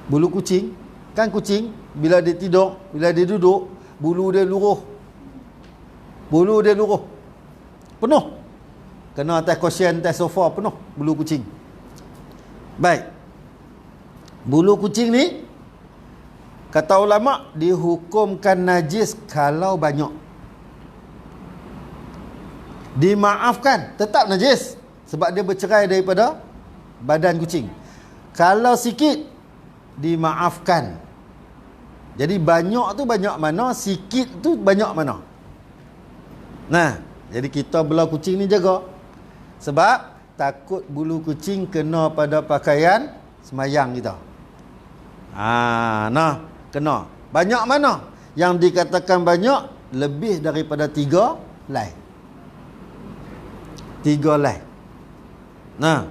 Bulu kucing, kan kucing bila dia tidur, bila dia duduk, bulu dia luruh. Penuh. Kena atas cushion, atas sofa penuh bulu kucing. Baik. Bulu kucing ni Kata ulama, dihukumkan najis kalau banyak. Dimaafkan, tetap najis sebab dia bercerai daripada badan kucing. Kalau sikit, dimaafkan. Jadi banyak tu banyak mana, sikit tu banyak mana. Nah, jadi kita belah kucing ni jaga. Sebab takut bulu kucing kena pada pakaian semayang kita. Nah, kena. Banyak mana? Yang dikatakan banyak, lebih daripada 3 helai. 3 helai. Nah,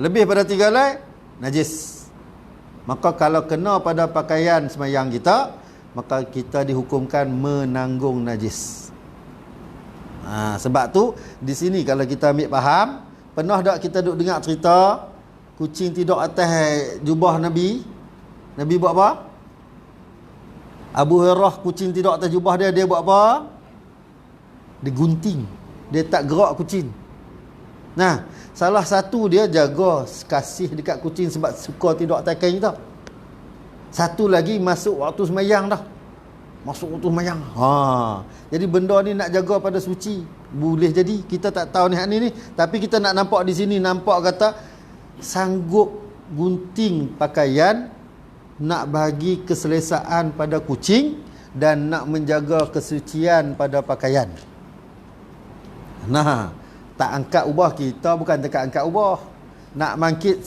lebih pada 3 helai, najis. Maka kalau kena pada pakaian semayang kita, maka kita dihukumkan menanggung najis. Sebab tu di sini kalau kita ambil faham, pernah tak kita duk dengar cerita kucing tidur atas jubah Nabi? Nabi buat apa? Abu Hurairah kucing tidur atas jubah dia, dia buat apa? Dia gunting. Dia tak gerak kucing. Nah, salah satu dia jaga kasih dekat kucing sebab suka tidur atas kain kita. Satu lagi masuk waktu semayang dah. Masuk waktu semayang. Jadi benda ni nak jaga pada suci. Boleh jadi kita tak tahu ni, tapi kita nak nampak di sini, nampak kata sanggup gunting pakaian, nak bagi keselesaan pada kucing dan nak menjaga kesucian pada pakaian. Nah, tak angkat ubah, kita bukan dekat angkat ubah. Nak mangkit,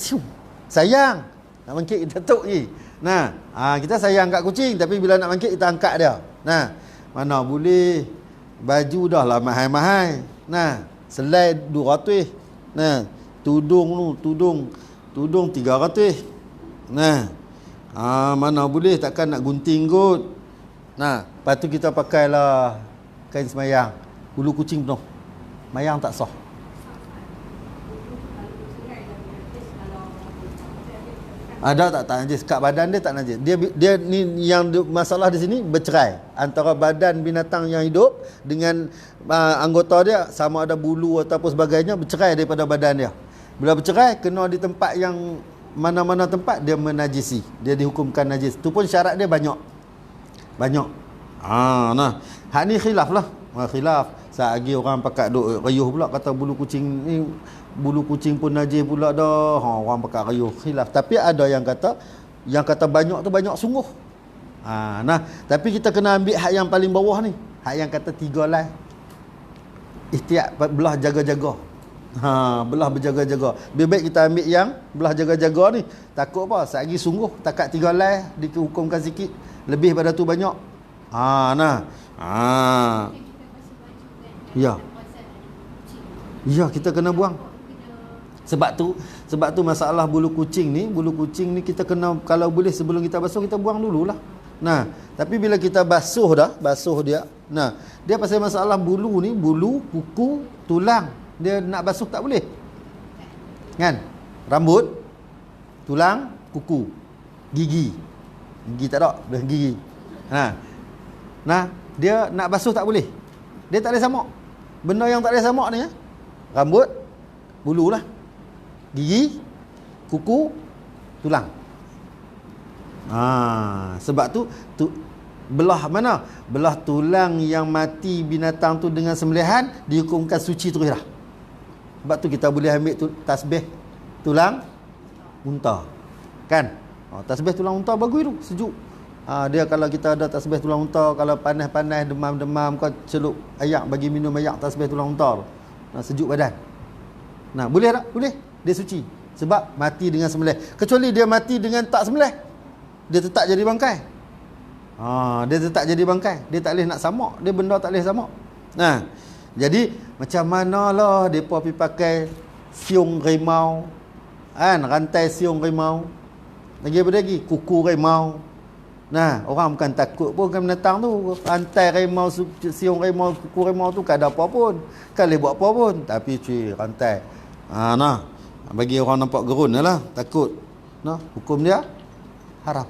sayang. Nak mangkit kita tuk je. Nah, kita sayang kat kucing, tapi bila nak mangkit kita angkat dia. Nah, mana boleh, baju dah lah mahal-mahal. Nah, selai 200. Nah, tudung 300. Nah, mana boleh, takkan nak gunting kot. Nah, lepas tu kita pakailah kain semayang. Bulu kucing penuh. Mayang tak sah. Ada tak najis kat badan dia, tak najis. Dia ni yang masalah di sini bercerai antara badan binatang yang hidup dengan anggota dia, sama ada bulu ataupun sebagainya, bercerai daripada badan dia. Bila bercerai, kena di tempat yang mana-mana tempat dia menajisi, dia dihukumkan najis. Tu pun syarat dia banyak. Nah, hak ni khilaf lah. Khilaf. Lagi orang pakat duk rayuh pula, kata bulu kucing ni, bulu kucing pun najis pula dah. Orang pakat rayuh, khilaf. Tapi ada yang kata banyak tu banyak sungguh. Nah, tapi kita kena ambil hak yang paling bawah ni, hak yang kata 3 helai. Ihtiyat, belah jaga-jaga. Belah berjaga-jaga. Lebih baik kita ambil yang belah jaga-jaga ni. Takut apa? Sehari sungguh takat 3 helai dihukumkan sikit, lebih pada tu banyak. Ya, kita kena buang. Sebab tu masalah bulu kucing ni kita kena, kalau boleh sebelum kita basuh, kita buang dululah. Nah, tapi bila kita basuh dia. Nah, dia pasal masalah bulu ni, bulu, kuku, tulang. Dia nak basuh tak boleh. Kan? Rambut, tulang, kuku, gigi. Gigi tak ada, dah gigi. Nah, dia nak basuh tak boleh. Dia tak boleh samak. Benda yang tak boleh samak ni, rambut, bulu lah, gigi, kuku, tulang. Sebab tu belah mana? Belah tulang yang mati binatang tu dengan sembelihan dihukumkan suci terus dah. Sebab tu kita boleh ambil tasbih tulang unta. Kan? Tasbih tulang unta bagus tu, sejuk. Dia kalau kita ada tasbih tulang unta, kalau panas-panas, demam-demam, kau celup ayak, bagi minum ayak tasbih tulang unta tu. Sejuk badan. Nah, boleh tak? Boleh. Dia suci. Sebab mati dengan sembelih. Kecuali dia mati dengan tak sembelih, dia tetap jadi bangkai. Dia tetap jadi bangkai. Dia tak boleh nak samak. Dia benda tak boleh samak. Nah, jadi macam manalah depa pergi pakai siung rimau. Rantai siung rimau. Lagi kuku rimau. Nah, orang bukan takut pun kan binatang tu. Rantai rimau, siung rimau, kuku rimau tu tak ada apa pun. Kan boleh buat apa pun. Tapi cuy, rantai. Bagi orang nampak gerun lah, takut. Nah, hukum dia haram.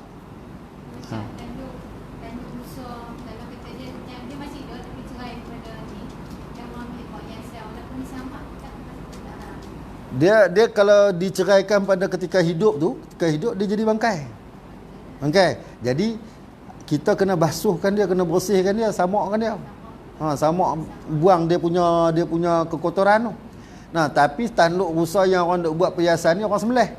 Dia kalau diceraikan pada ketika hidup tu, dia jadi bangkai. Okey, jadi kita kena basuhkan dia, kena bersihkan dia, samakkan dia. Samak, buang dia punya kekotoran tu. Nah, tapi tanduk rusa yang orang duk buat perhiasan ni orang sembelih.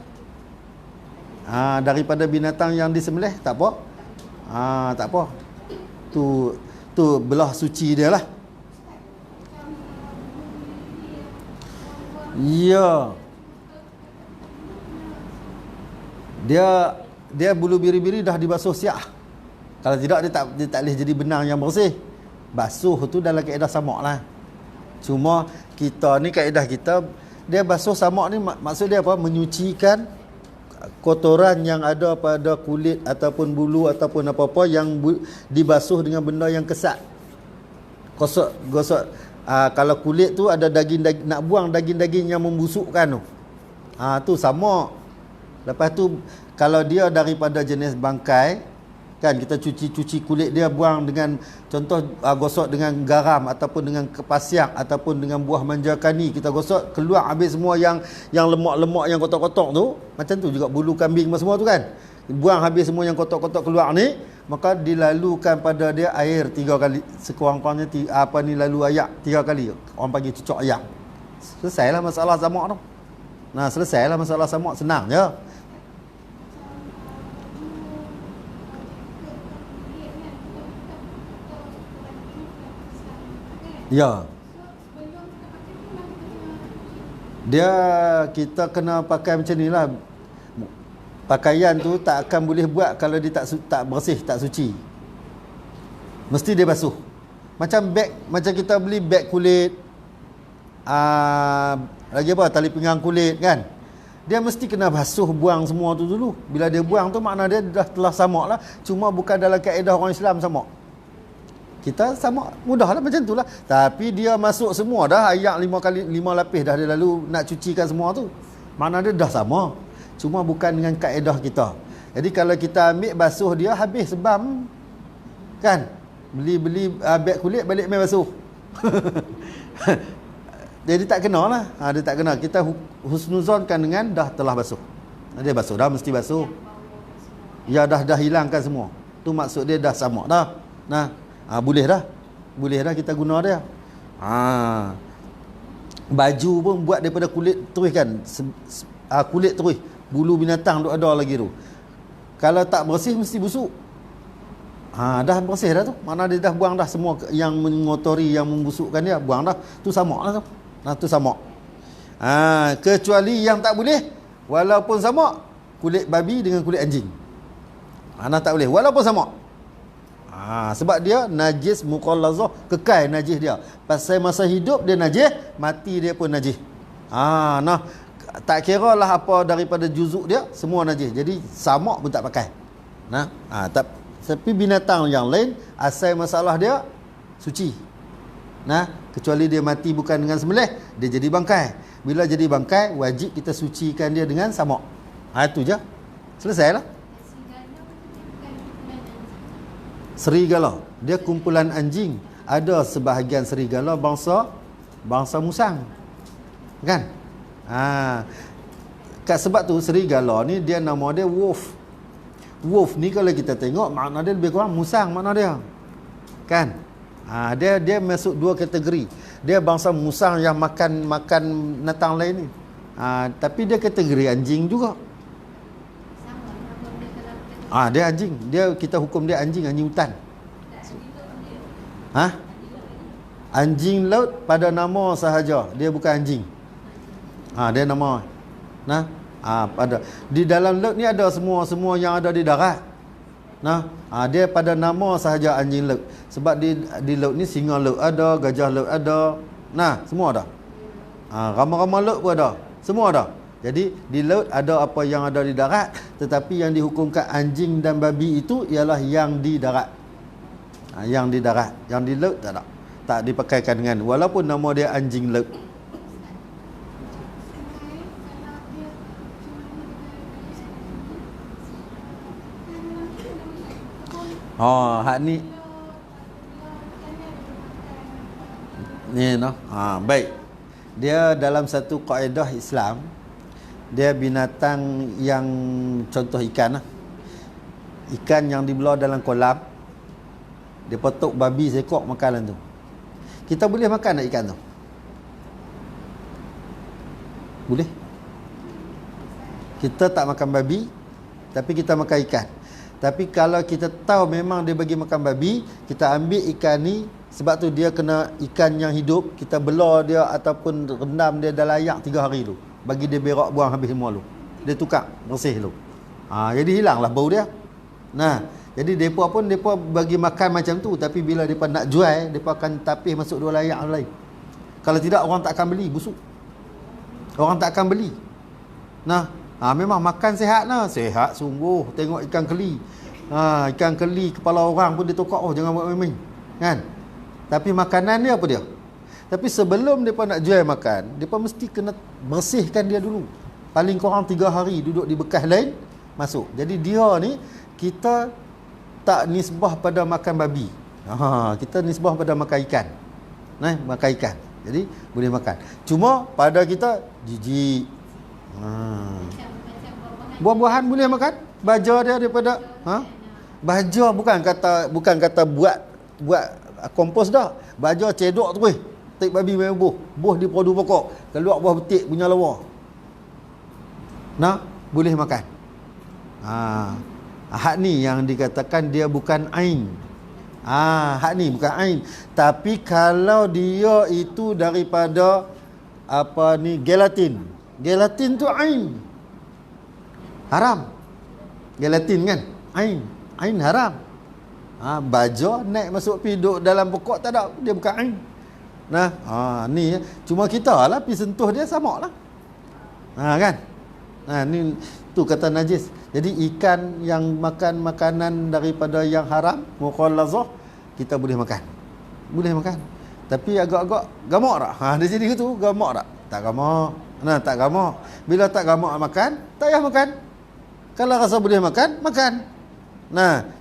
Daripada binatang yang disembelih tak apa. Tak apa. Tu belah suci dia lah. Ya. Dia bulu biri-biri dah dibasuh siap. Kalau tidak dia tak boleh jadi benang yang bersih. Basuh tu dalam kaedah samak lah. Cuma kita ni kaedah kita, dia basuh samak ni maksud dia apa? Menyucikan kotoran yang ada pada kulit ataupun bulu ataupun apa-apa yang dibasuh dengan benda yang kesat. Gosok. Kalau kulit tu ada daging-daging, nak buang daging-daging yang membusukkan tu. Tu samak. Lepas tu kalau dia daripada jenis bangkai, kan kita cuci kulit dia, buang dengan contoh gosok dengan garam ataupun dengan kepasiak ataupun dengan buah manjakani, kita gosok keluar habis semua yang lemak-lemak yang kotak-kotak tu. Macam tu juga bulu kambing semua tu kan, buang habis semua yang kotak-kotak keluar ni, maka dilalukan pada dia air 3 kali sekurang-kurangnya lalu ayak 3 kali. Orang panggil cucuk ayak. Selesailah masalah samak tu. Selesailah masalah samak, senang je. Ya. Kita kena pakai macam ni lah. Pakaian tu tak akan boleh buat kalau dia tak bersih, tak suci. Mesti dia basuh. Macam beg, macam kita beli beg kulit, lagi apa, tali pinggang kulit kan, dia mesti kena basuh, buang semua tu dulu. Bila dia buang tu makna dia dah telah samak lah. Cuma bukan dalam kaedah orang Islam samak. Kita sama mudahlah macam tu lah. Tapi dia masuk semua dah, ayak 5 lapis dah dia lalu nak cucikan semua tu. Mana dia dah sama. Cuma bukan dengan kaedah kita. Jadi kalau kita ambil basuh dia habis sebam kan. Beli beg kulit balik main basuh. Jadi tak kena lah. Dia tak kena. Kita husnuzonkan dengan dah telah basuh. Dia basuh dah, mesti basuh. Ya dah hilangkan semua. Tu maksud dia dah sama dah. Boleh dah kita guna dia. Baju pun buat daripada kulit terus kan, kulit terus, bulu binatang tu ada lagi tu. Kalau tak bersih mesti busuk. Dah bersih dah tu, mana dia dah buang dah semua yang mengotori, yang membusukkan dia, buang dah. Tu samak lah tu. Tu samak. Kecuali yang tak boleh, walaupun samak, kulit babi dengan kulit anjing. Tak boleh walaupun samak. Sebab dia najis muqallazah, kekal najis dia. Pasal masa hidup dia najis, mati dia pun najis. Tak kira lah apa daripada juzuk dia, semua najis. Jadi samak pun tak pakai. Tapi binatang yang lain, asal masalah dia suci. Kecuali dia mati bukan dengan sembelih, dia jadi bangkai. Bila jadi bangkai, wajib kita sucikan dia dengan samak. Itu je. Selesailah. Serigala, dia kumpulan anjing. Ada sebahagian serigala bangsa musang. Kan? Sebab tu serigala ni dia nama dia wolf. Wolf ni kalau kita tengok makna dia lebih kurang musang makna dia. Kan? Dia masuk 2 kategori. Dia bangsa musang yang makan binatang lain ni. Tapi dia kategori anjing juga. Dia anjing. Kita hukum dia anjing hutan. Anjing laut pada nama sahaja. Dia bukan anjing. Dia nama. Di dalam laut ni ada semua yang ada di darat. Dia pada nama sahaja anjing laut. Sebab di laut ni singa laut ada, gajah laut ada. Semua ada. Rama-rama laut pun ada. Semua ada. Jadi di laut ada apa yang ada di darat, tetapi yang dihukumkan anjing dan babi itu ialah yang di darat. Yang di darat, yang di laut tak ada. Tak dipakaikan dengan, walaupun nama dia anjing laut. Hak ni baik. Dia dalam satu kaedah Islam, dia binatang yang contoh ikan lah. Ikan yang dibelah dalam kolam, dia petuk babi seekor makanan tu. Kita boleh makan tak ikan tu? Boleh. Kita tak makan babi, tapi kita makan ikan. Tapi kalau kita tahu memang dia bagi makan babi, kita ambil ikan ni, sebab tu dia kena ikan yang hidup, kita belah dia ataupun rendam dia dalam air 3 hari tu. Bagi dia berak buang habis semua tu. Dia tukar, bersih tu. Jadi hilanglah bau dia. Nah, jadi depa pun depa bagi makan macam tu, tapi bila depa nak jual, depa akan tapis masuk dua layak lain. Kalau tidak orang tak akan beli, busuk. Orang tak akan beli. Nah, memang makan sihat lah. Sihat sungguh. Tengok ikan keli. Ikan keli kepala orang pun dia tukar, jangan buat main-main. Kan? Tapi makanan dia apa dia? Tapi sebelum depa nak jual makan, depa mesti kena bersihkan dia dulu. Paling kurang 3 hari duduk di bekas lain masuk. Jadi dia ni kita tak nisbah pada makan babi. Kita nisbah pada makan ikan. Makan ikan. Jadi boleh makan. Cuma pada kita jijik. Buah-buahan boleh makan? Baja dia daripada baja bukan kata buat kompos dah. Baja cedok terus. Tik babi main buh. Buh di produk pokok. Keluar buah betik punya lawa. Boleh makan. Hak ni yang dikatakan dia bukan ain. Hak ni bukan ain. Tapi kalau dia itu daripada gelatin. Gelatin tu ain. Haram. Gelatin kan? Ain. Ain haram. Baja naik masuk pi duduk dalam pokok tak ada. Dia bukan ain. Ni cuma kita lah pi sentuh dia sama lah. Kan? Ni tu kata najis. Jadi ikan yang makan makanan daripada yang haram, mukhallazah, kita boleh makan. Boleh makan. Tapi agak-agak gamak tak? Dia jadi gitu, gamak tak? Tak gamak. Tak gamak. Bila tak gamak makan, tak payah makan. Kalau rasa boleh makan, makan.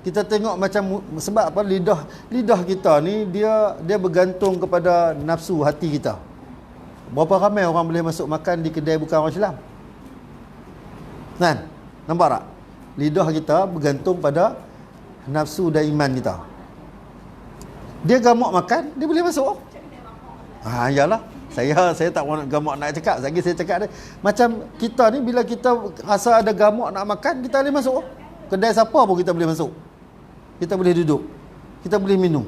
Kita tengok macam sebab apa lidah kita ni dia bergantung kepada nafsu hati kita. Berapa ramai orang boleh masuk makan di kedai bukan orang Islam? Nampak tak? Lidah kita bergantung pada nafsu dan iman kita. Dia gamak makan, dia boleh masuk. Iyalah. Saya tak nak gamak nak cakap. Lagi saya cakap dia. Macam kita ni bila kita rasa ada gamak nak makan, kita boleh masuk. Kedai siapa pun kita boleh masuk. Kita boleh duduk. Kita boleh minum.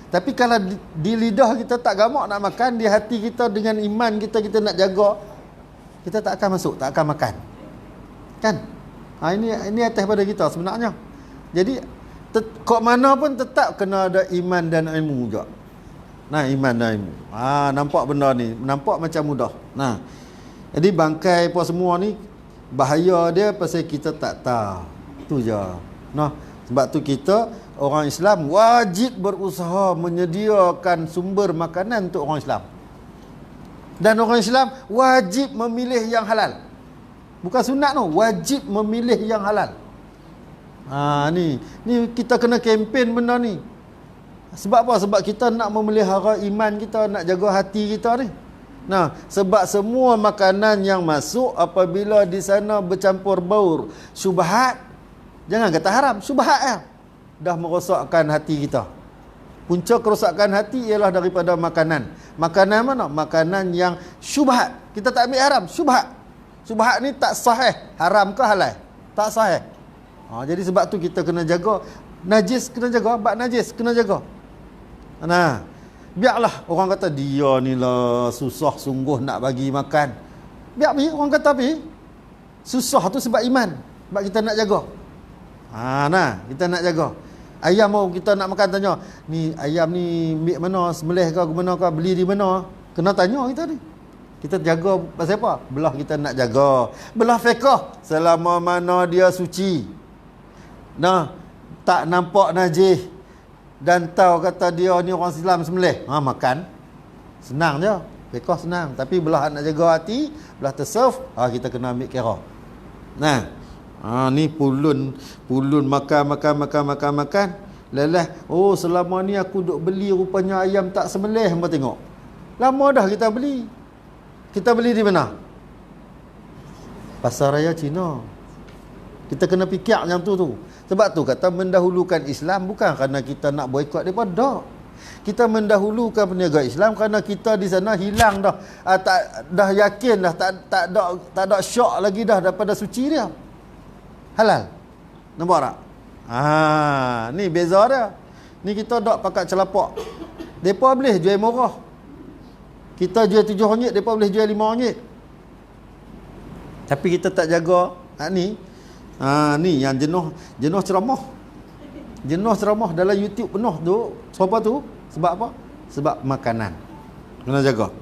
Tapi kalau di lidah kita tak gamak nak makan, di hati kita dengan iman kita nak jaga, kita tak akan masuk, tak akan makan. Kan? Ini atas pada kita sebenarnya. Jadi kok mana pun tetap kena ada iman dan ilmu juga. Iman dan ilmu. Nampak benda ni, nampak macam mudah. Jadi bangkai apa semua ni bahaya dia pasal kita tak tahu. Tu je. Sebab tu kita orang Islam wajib berusaha menyediakan sumber makanan untuk orang Islam. Dan orang Islam wajib memilih yang halal. Bukan sunat tu, wajib memilih yang halal. Ni kita kena kempen benda ni. Sebab apa? Sebab kita nak memelihara iman kita, nak jaga hati kita ni. Sebab semua makanan yang masuk apabila di sana bercampur baur syubhat, jangan kata haram, syubhat dah merosakkan hati kita. Punca kerosakan hati ialah daripada makanan. Makanan mana? Makanan yang syubhat. Kita tak ambil haram, syubhat. Syubhat ni tak sahih, haram ke halal? Tak sahih. Jadi sebab tu kita kena jaga. Najis kena jaga, bab najis kena jaga. Biarlah orang kata dia ni lah susah sungguh nak bagi makan. Biar pergi, orang kata pergi. Susah tu sebab iman. Sebab kita nak jaga. Kita nak jaga. Ayam kita nak makan tanya, ni ayam ni ambil mana, sembelih ke mana ke, beli di mana? Kena tanya kita ni. Kita jaga pasal apa? Belah kita nak jaga. Belah fiqh selama mana dia suci. Tak nampak najis dan tahu kata dia ni orang Islam sembelih. Makan. Senang je. Fiqh senang. Tapi belah nak jaga hati, belah tasawuf, kita kena ambil kira. Ni pulun makan. Lelah, selama ni aku duk beli rupanya ayam tak sembelih. Hangpa tengok. Lama dah kita beli. Kita beli di mana? Pasar Raya Cina. Kita kena fikir yang tu. Sebab tu kata mendahulukan Islam bukan kerana kita nak boikot mereka, tak. Kita mendahulukan perniagaan Islam kerana kita di sana hilang dah, dah yakin dah, tak ada syok lagi dah daripada suci dia. Halal. Nampak tak? Ni beza dia. Ni kita tak pakai celapak. Depa boleh jual murah. Kita jual RM7, depa boleh jual RM5. Tapi kita tak jaga ni. Ni yang jenuh ceramah. Jenuh ceramah dalam YouTube penuh tu. Sebab tu? Sebab apa? Sebab makanan. Kena jaga.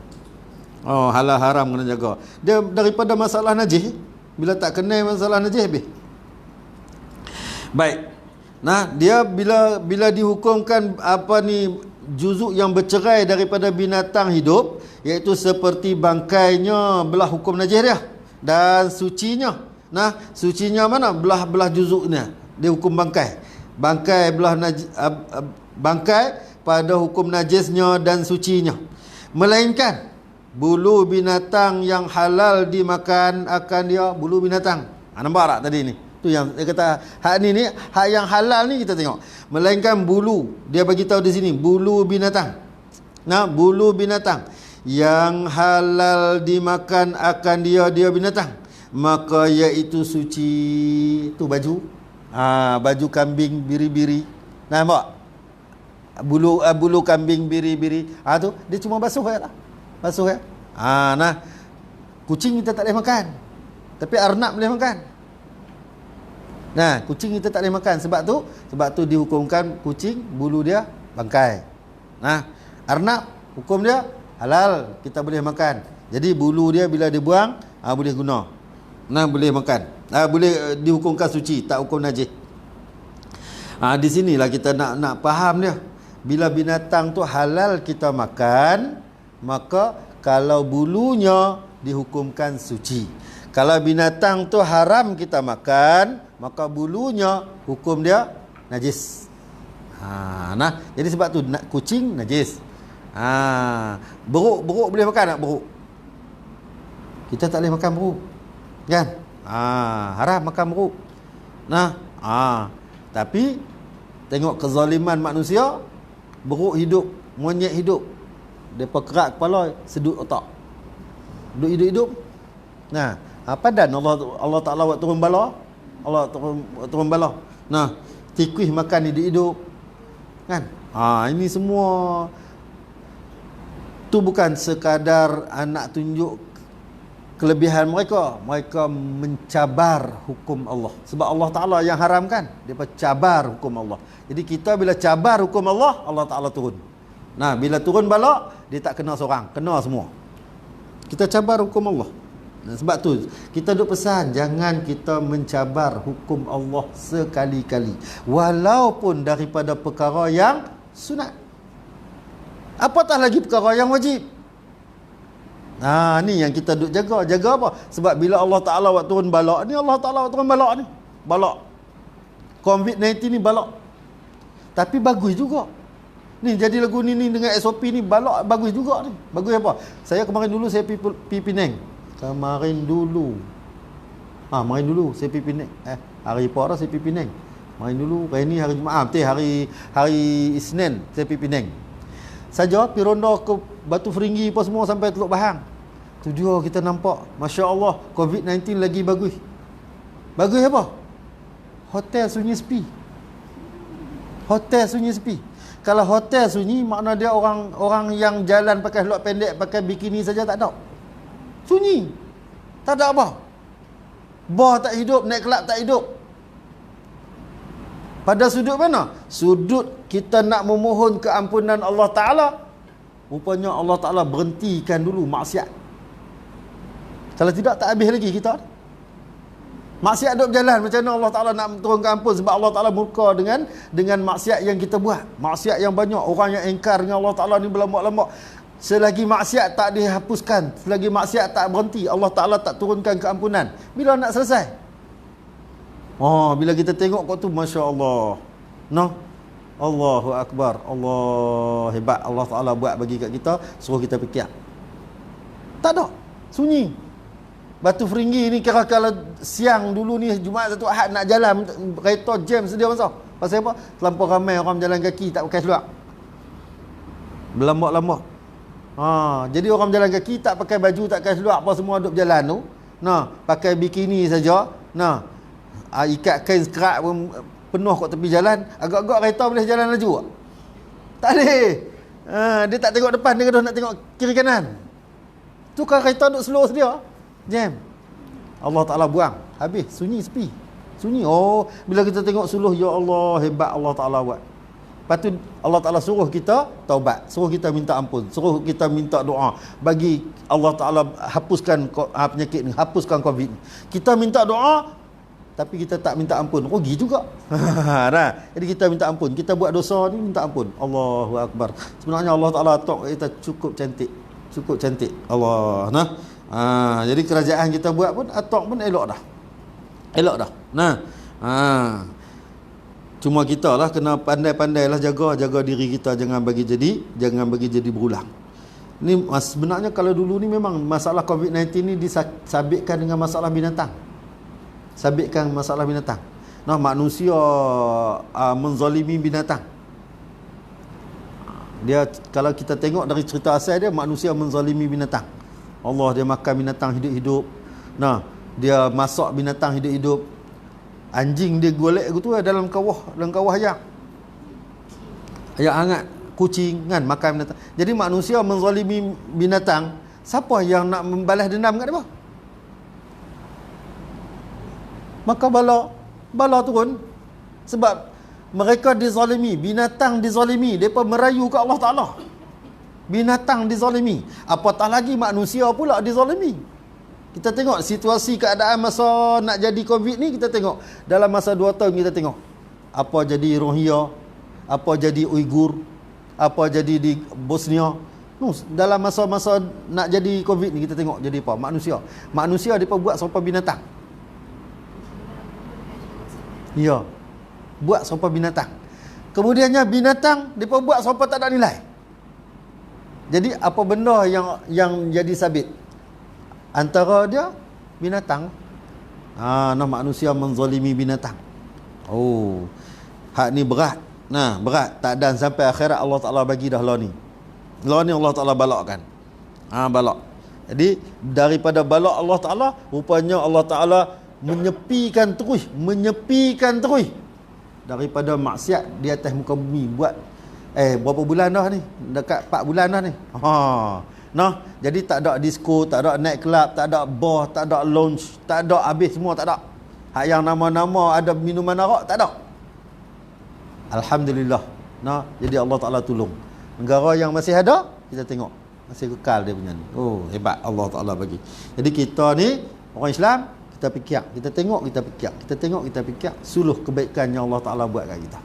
Halal haram kena jaga. Dia daripada masalah najis, bila tak kenal masalah najis habis. Baik. Nah, dia bila dihukumkan juzuk yang bercerai daripada binatang hidup, iaitu seperti bangkainya belah hukum najis dia dan sucinya. Nah, sucinya mana? Belah juzuknya. Dia hukum bangkai. Bangkai belah bangkai pada hukum najisnya dan sucinya. Melainkan bulu binatang yang halal dimakan akan dia bulu binatang. Nampak tak tadi ni? Tu yang dia kata hak ni hak yang halal ni kita tengok. Melainkan bulu, dia bagi tahu di sini bulu binatang. Nah, bulu binatang yang halal dimakan akan dia binatang, maka iaitu suci. Tu baju. Baju kambing biri-biri. Nampak? Bulu kambing biri-biri. Tu dia cuma basuh je lah. Basuh ya. Nah, kucing kita tak boleh makan. Tapi arnab boleh makan. Nah, kucing kita tak boleh makan sebab tu dihukumkan kucing bulu dia bangkai. Nah, arnab hukum dia halal, kita boleh makan. Jadi bulu dia bila dibuang boleh guna. Nah, boleh makan. Boleh dihukumkan suci, tak hukum najis. Di sinilah kita nak faham dia. Bila binatang tu halal kita makan, maka kalau bulunya dihukumkan suci. Kalau binatang tu haram kita makan, maka bulunya hukum dia najis. Nah, jadi sebab tu kucing najis. Beruk boleh makan tak beruk? Kita tak boleh makan beruk. Kan? Haram makan beruk. Nah, tapi tengok kezaliman manusia, beruk hidup, monyet hidup. Depa kerak kepala, sedut otak. Duduk hidup-hidup. Nah, padan Allah Taala buat turun bala. Allah turun bala. Nah, tikus makan hidup-hidup. Kan? Ini semua tu bukan sekadar nak tunjuk kelebihan mereka. Mereka mencabar hukum Allah. Sebab Allah Taala yang haramkan, dia cabar hukum Allah. Jadi kita bila cabar hukum Allah, Allah Taala turun. Nah, bila turun bala, dia tak kena seorang, kena semua. Kita cabar hukum Allah. Sebab tu kita duk pesan, jangan kita mencabar hukum Allah sekali-kali, walaupun daripada perkara yang sunat, apatah lagi perkara yang wajib. Ni yang kita duk jaga apa? Sebab bila Allah Taala buat turun balak ni, Allah Taala buat turun balak ni, balak COVID-19 ni balak, tapi bagus juga. Ni jadi lagu ni dengan SOP ni balak bagus juga ni. Bagus apa? Saya kemarin dulu saya pergi Penang. Kemarin dulu saya pergi Penang. Hari apa saya pergi Penang. Kemarin dulu, hari ni hari Jumaat, hari Isnin saya pergi Penang. Saja pergi ronda ke Batu Feringgi apa semua sampai Teluk Bahang. Tu juga kita nampak, masya-Allah, COVID-19 lagi bagus. Bagus apa? Hotel sunyi sepi. Hotel sunyi sepi. Kalau hotel sunyi, makna dia orang yang jalan pakai seluar pendek, pakai bikini saja tak ada. Sunyi. Tak ada apa. Bar tak hidup, naik kelab tak hidup. Pada sudut mana? Sudut kita nak memohon keampunan Allah Ta'ala. Rupanya Allah Ta'ala berhentikan dulu maksiat. Kalau tidak, tak habis lagi kita. Maksiat duduk berjalan, macam mana Allah Ta'ala nak turunkan ampun? Sebab Allah Ta'ala murka dengan maksiat yang kita buat. Maksiat yang banyak. Orang yang engkar dengan Allah Ta'ala ni berlambak-lambak. Selagi maksiat tak dihapuskan, selagi maksiat tak berhenti, Allah Ta'ala tak turunkan keampunan. Bila nak selesai? Bila kita tengok kau tu, Masya Allah. Allahu Akbar. Allah hebat. Allah Ta'ala buat bagi kat kita, suruh kita fikir. Tak ada. Sunyi. Batu Feringgi ni kira kalau siang dulu ni Jumaat satu Ahad nak jalan kereta jam sedia masa. Pasal apa? Terlampau ramai orang berjalan kaki tak pakai seluar. Berlambak-lambak. Jadi orang berjalan kaki tak pakai baju, tak pakai seluar, apa semua duduk berjalan tu. Nah, pakai bikini saja. Nah, ikat kain skrat pun penuh kat tepi jalan. Agak-agak kereta boleh jalan laju tak? Tak boleh. Dia tak tengok depan, dia kena nak tengok kiri kanan. Tu kan kereta duduk slow sedia. Jam. Allah Ta'ala buang. Habis. Sunyi sepi. Sunyi. Oh, bila kita tengok suluh, ya Allah, hebat Allah Ta'ala buat. Lepas tu Allah Ta'ala suruh kita taubat. Suruh kita minta ampun. Suruh kita minta doa. Bagi Allah Ta'ala hapuskan penyakit ni. Hapuskan COVID ni. Kita minta doa, tapi kita tak minta ampun. Rugi juga. Nah, jadi kita minta ampun. Kita buat dosa ni, minta ampun. Allahu Akbar. Sebenarnya Allah Ta'ala tok kita cukup cantik. Cukup cantik. Allah. Nah. Jadi kerajaan kita buat pun atok pun elok dah. Elok dah. Nah. Cuma kita lah kena pandai-pandai lah jaga diri kita, jangan bagi jadi berulang. Ni sebenarnya kalau dulu ni memang masalah COVID-19 ni disabitkan dengan masalah binatang. Sabitkan masalah binatang. Nah, manusia menzalimi binatang. Dia kalau kita tengok dari cerita asal dia, manusia menzalimi binatang. Allah dia makan binatang hidup-hidup. Nah, dia masak binatang hidup-hidup. Anjing dia golek gitu dalam kawah ayak. Ayak hangat, kucing kan makan binatang. Jadi manusia menzalimi binatang. Siapa yang nak membalas dendam kat dia? Maka bala turun. Sebab mereka dizalimi, binatang dizalimi, depa merayu ke Allah Taala. Binatang dizalimi, apatah lagi manusia pula dizalimi. Kita tengok situasi keadaan masa nak jadi COVID ni, kita tengok dalam masa 2 tahun kita tengok apa jadi Rohingya, apa jadi Uyghur, apa jadi di Bosnia. Dalam masa-masa nak jadi COVID ni kita tengok jadi apa? Manusia depa buat serupa binatang. Ya. Buat serupa binatang. Kemudiannya binatang depa buat serupa tak ada nilai. Jadi apa benda yang jadi sabit? Antara dia binatang. Manusia menzalimi binatang. Oh. Hak ni berat. Nah, berat. Tak dan sampai akhirat Allah Taala bagi dah law ni. Law ni Allah Taala balakkan. Balak. Jadi daripada balak Allah Taala, rupanya Allah Taala menyepikan terus daripada maksiat di atas muka bumi. Buat berapa bulan dah ni? Dekat 4 bulan dah ni. Jadi tak ada disco, tak ada night club, tak ada bar, tak ada lounge, tak ada, habis semua tak ada. Hak yang nama-nama ada minuman arak tak ada. Alhamdulillah. Jadi Allah Taala tolong. Negara yang masih ada, kita tengok masih kekal dia punya ni. Oh, hebat Allah Taala bagi. Jadi kita ni orang Islam, kita fikir, kita tengok, kita fikir, kita tengok, kita fikir suluh kebaikan yang Allah Taala buat kat kita.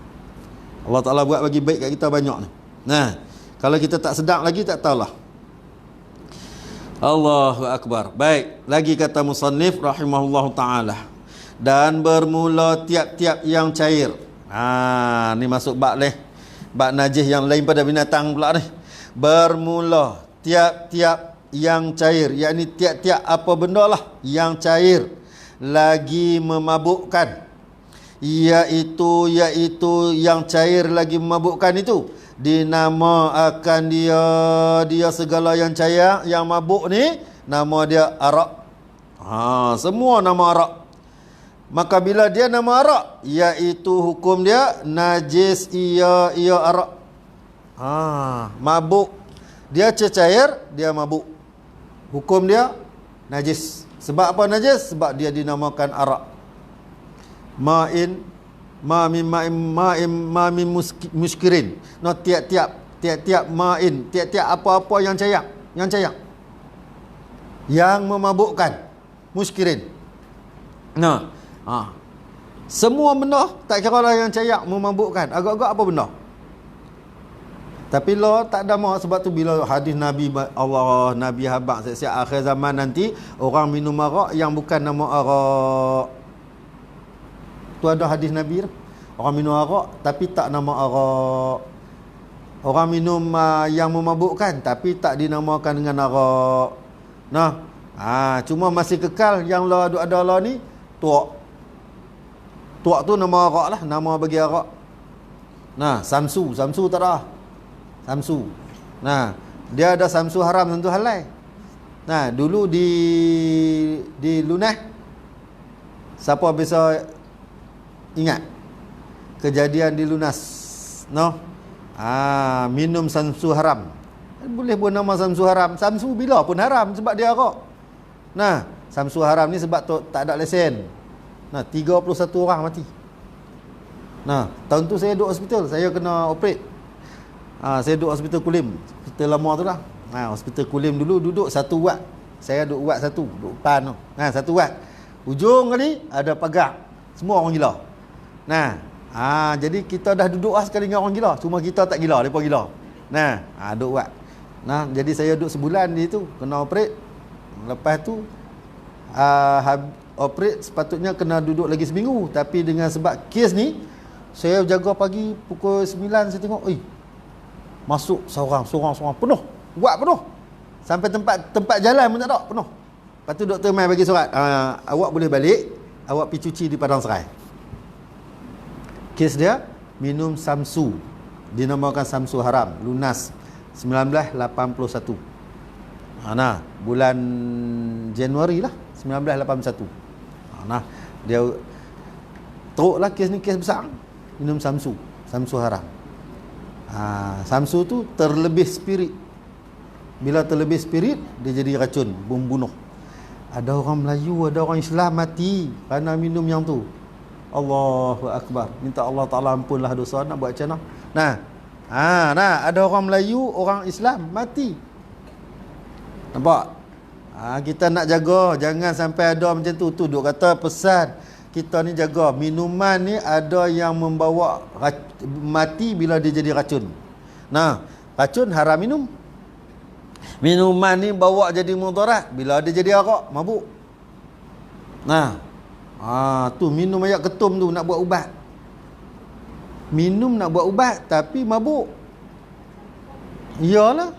Allah Ta'ala buat bagi baik kat kita banyak ni. Nah, kalau kita tak sedar lagi, tak tahulah. Allahu Akbar. Baik, lagi kata musannif rahimahullahu ta'ala. Dan bermula tiap-tiap yang cair. Ni masuk bab najis yang lain pada binatang pula ni. Bermula tiap-tiap yang cair, yakni tiap-tiap apa benda lah yang cair lagi memabukkan. Iaitu yang cair lagi memabukkan itu dinamakan dia segala yang cair yang mabuk ni nama dia arak. Semua nama arak. Maka bila dia nama arak, iaitu hukum dia najis, ia arak. Mabuk. Dia cair, dia mabuk. Hukum dia najis. Sebab apa najis? Sebab dia dinamakan arak. Ma min muskirin. Tiap-tiap ma'in, tiap-tiap apa-apa yang cair, yang memabukkan, muskirin. Semua benda tak kira lah yang cair memabukkan, agak-agak apa benda. Tapi lo tak ada mau, sebab tu bila hadis Nabi Allah, Nabi habaq siap-siap akhir zaman nanti orang minum arak yang bukan nama arak. Tu ada hadis Nabi dah. Orang minum arak tapi tak nama arak. Orang minum yang memabukkan tapi tak dinamakan dengan arak. Cuma masih kekal yang ada lah ni tuak. Tuak tu nama arak lah, nama bagi arak. Nah, samsu tak ada. Samsu. Nah, dia ada samsu haram, samsu halal. Nah, dulu di Lunas, siapa bisa ingat kejadian di Lunas? No? Minum samsu haram. Boleh pun nama samsu haram. Samsu bila pun haram sebab dia arak. Nah, samsu haram ni sebab tak ada lesen. Nah, 31 orang mati. Nah, tahun tu saya duduk hospital, saya kena operate. Saya duduk hospital Kulim, hospital lama tu lah. Hospital Kulim dulu duduk satu wad. Saya duduk wad satu, duduk depan tu. Satu wad. Ujung kali ada pagar. Semua orang gila. Nah, jadi kita dah duduk sekali dengan orang gila. Cuma kita tak gila, mereka gila. Nah, duduk wad. Nah, jadi saya duduk sebulan di tu, kena operate. Lepas tu operate sepatutnya kena duduk lagi seminggu, tapi dengan sebab kes ni saya jaga pagi pukul 9 saya tengok masuk seorang penuh, buat penuh sampai tempat jalan pun tak ada, penuh. Lepas tu doktor mai bagi surat, awak boleh balik, awak pergi cuci di Padang Serai. Kes dia minum samsu, dinamakan samsu haram, Lunas 1981. Bulan Januari lah 1981. Dia teruk lah kes ni, kes besar. Minum samsu haram. Samsu tu terlebih spirit. Bila terlebih spirit, dia jadi racun, membunuh. Ada orang Melayu, ada orang Islam mati kerana minum yang tu. Allahu Akbar. Minta Allah Ta'ala ampunlah dosa, nak buat macam mana? Ada orang Melayu, orang Islam mati. Nampak? Kita nak jaga, jangan sampai ada macam tu. Tu duk kata pesan kita ni jaga. Minuman ni ada yang membawa mati bila dia jadi racun. Nah, racun haram minum. Minuman ni bawa jadi mudarat bila dia jadi arak, mabuk. Nah, tu minum ayak ketum tu nak buat ubat. Minum nak buat ubat tapi mabuk. Iyalah.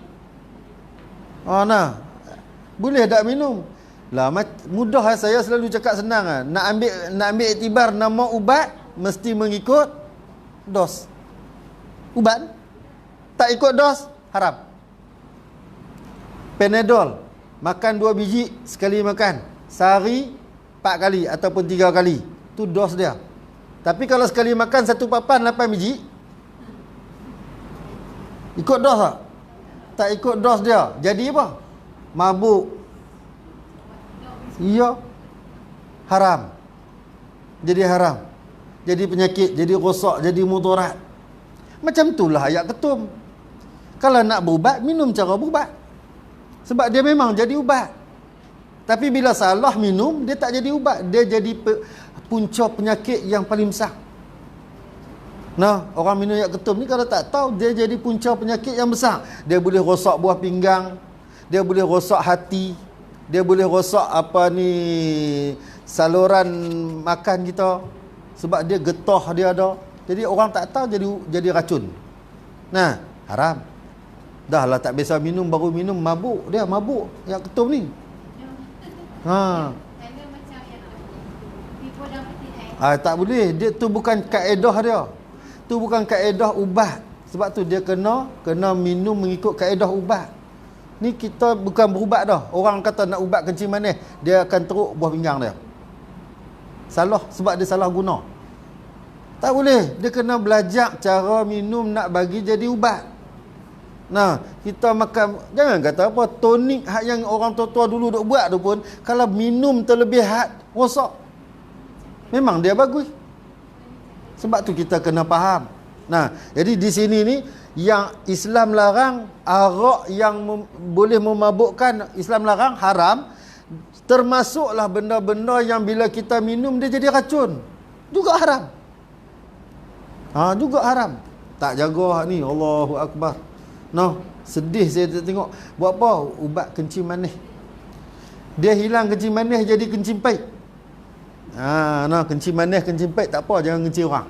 Boleh tak minum? Lah mudah saya selalu cakap senang Nak ambil iktibar nama ubat mesti mengikut dos. Ubat tak ikut dos haram. Panadol makan 2 biji sekali makan. Sehari 4 kali ataupun 3 kali. Tu dos dia. Tapi kalau sekali makan 1 papan 8 biji, ikut dos tak? Tak ikut dos dia. Jadi apa? Mabuk. Ya. Haram. Jadi haram. Jadi penyakit, jadi rosak, jadi mudarat. Macam itulah ayat ketum. Kalau nak berubat, minum cara berubat. Sebab dia memang jadi ubat. Tapi bila salah minum, dia tak jadi ubat. Dia jadi punca penyakit yang paling besar. Nah, orang minum ayat ketum ni kalau tak tahu, dia jadi punca penyakit yang besar. Dia boleh rosak buah pinggang, dia boleh rosak hati, dia boleh rosak saluran makan kita, sebab dia getah dia ada. Jadi orang tak tahu jadi racun. Nah, haram. Dah lah tak biasa minum, baru minum mabuk. Dia mabuk yang ketum ni. Tak boleh. Dia tu bukan kaedah dia. Tu bukan kaedah ubat. Sebab tu dia kena minum mengikut kaedah ubat. Ni kita bukan berubat dah. Orang kata nak ubat kencing manis, dia akan teruk buah pinggang dia. Salah, sebab dia salah guna. Tak boleh. Dia kena belajar cara minum nak bagi jadi ubat. Nah, kita makan, jangan kata apa, tonik yang orang tua-tua dulu duk buat tu pun, kalau minum terlebih had, rosak. Memang dia bagus. Sebab tu kita kena faham. Nah, jadi di sini ni yang Islam larang, arak yang boleh memabukkan, Islam larang, haram. Termasuklah benda-benda yang bila kita minum dia jadi racun. Juga haram. Juga haram. Tak jaga ni, Allahu Akbar. Sedih saya tengok. Buat apa? Ubat kencing manis. Dia hilang kencing manis jadi kencing pahit. Kencing manis, kencing pahit tak apa, jangan kencing orang.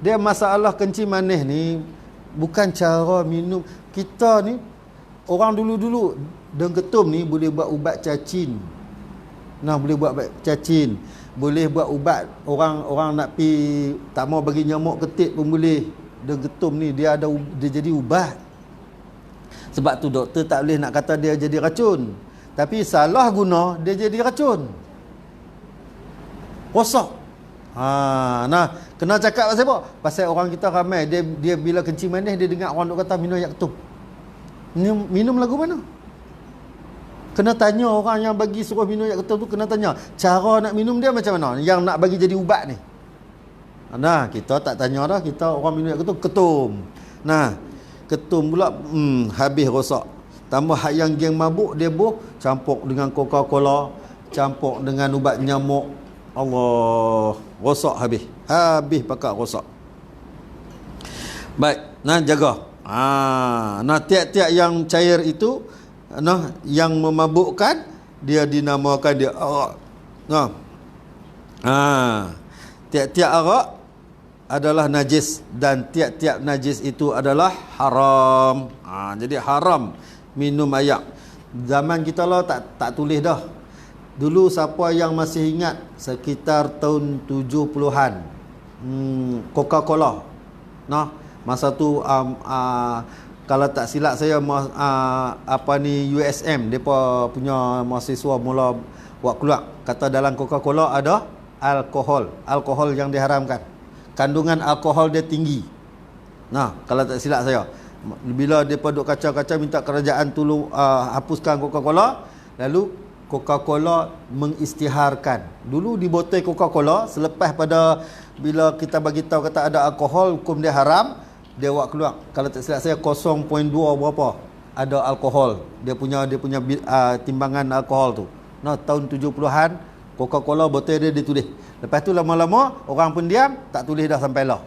Dia masalah kencing manis ni bukan cara minum. Kita ni orang dulu-dulu daun ketum ni boleh buat ubat cacing. Nah, boleh buat ubat cacing, boleh buat ubat orang nak pi tak mau bagi nyamuk ketik pun boleh. Daun ketum ni dia jadi ubat. Sebab tu doktor tak boleh nak kata dia jadi racun. Tapi salah guna dia jadi racun. Rosak. Nah, kena cakap pasal apa? Pasal orang kita ramai dia bila kencing manis dia dengar orang duk kata minum air ketum. Minum lagu mana? Kena tanya orang yang bagi suruh minum air ketum tu, kena tanya cara nak minum dia macam mana yang nak bagi jadi ubat ni. Nah, kita tak tanya dah, kita orang minum air ketum. Nah, ketum pula habis rosak. Tambah hak yang geng mabuk dia campur dengan Coca-Cola, campur dengan ubat nyamuk. Allah, rosak habis. Habis pakat rosak. Baik, nah jaga. Nah tiap-tiap yang cair itu, nah yang memabukkan dia dinamakan dia arak. Nah. Tiap-tiap arak adalah najis dan tiap-tiap najis itu adalah haram. Jadi haram minum arak. Zaman kita lah tak tulis dah. Dulu siapa yang masih ingat sekitar tahun 70-an, Coca-Cola. Nah, masa tu kalau tak silap saya USM depa punya mahasiswa mula buat keluar kata dalam Coca-Cola ada alkohol yang diharamkan. Kandungan alkohol dia tinggi. Nah, kalau tak silap saya, bila depa duk kacau-kacau minta kerajaan tolong hapuskan Coca-Cola, lalu Coca-Cola mengisytiharkan. Dulu di botol Coca-Cola, selepas pada bila kita bagi tahu kata ada alkohol, hukum dia haram, dia buat keluar. Kalau tak silap saya 0.2 berapa ada alkohol. Dia punya timbangan alkohol tu. Nah, tahun 70-an Coca-Cola botol dia ditulis. Lepas tu lama-lama orang pun diam, tak tulis dah sampai lah.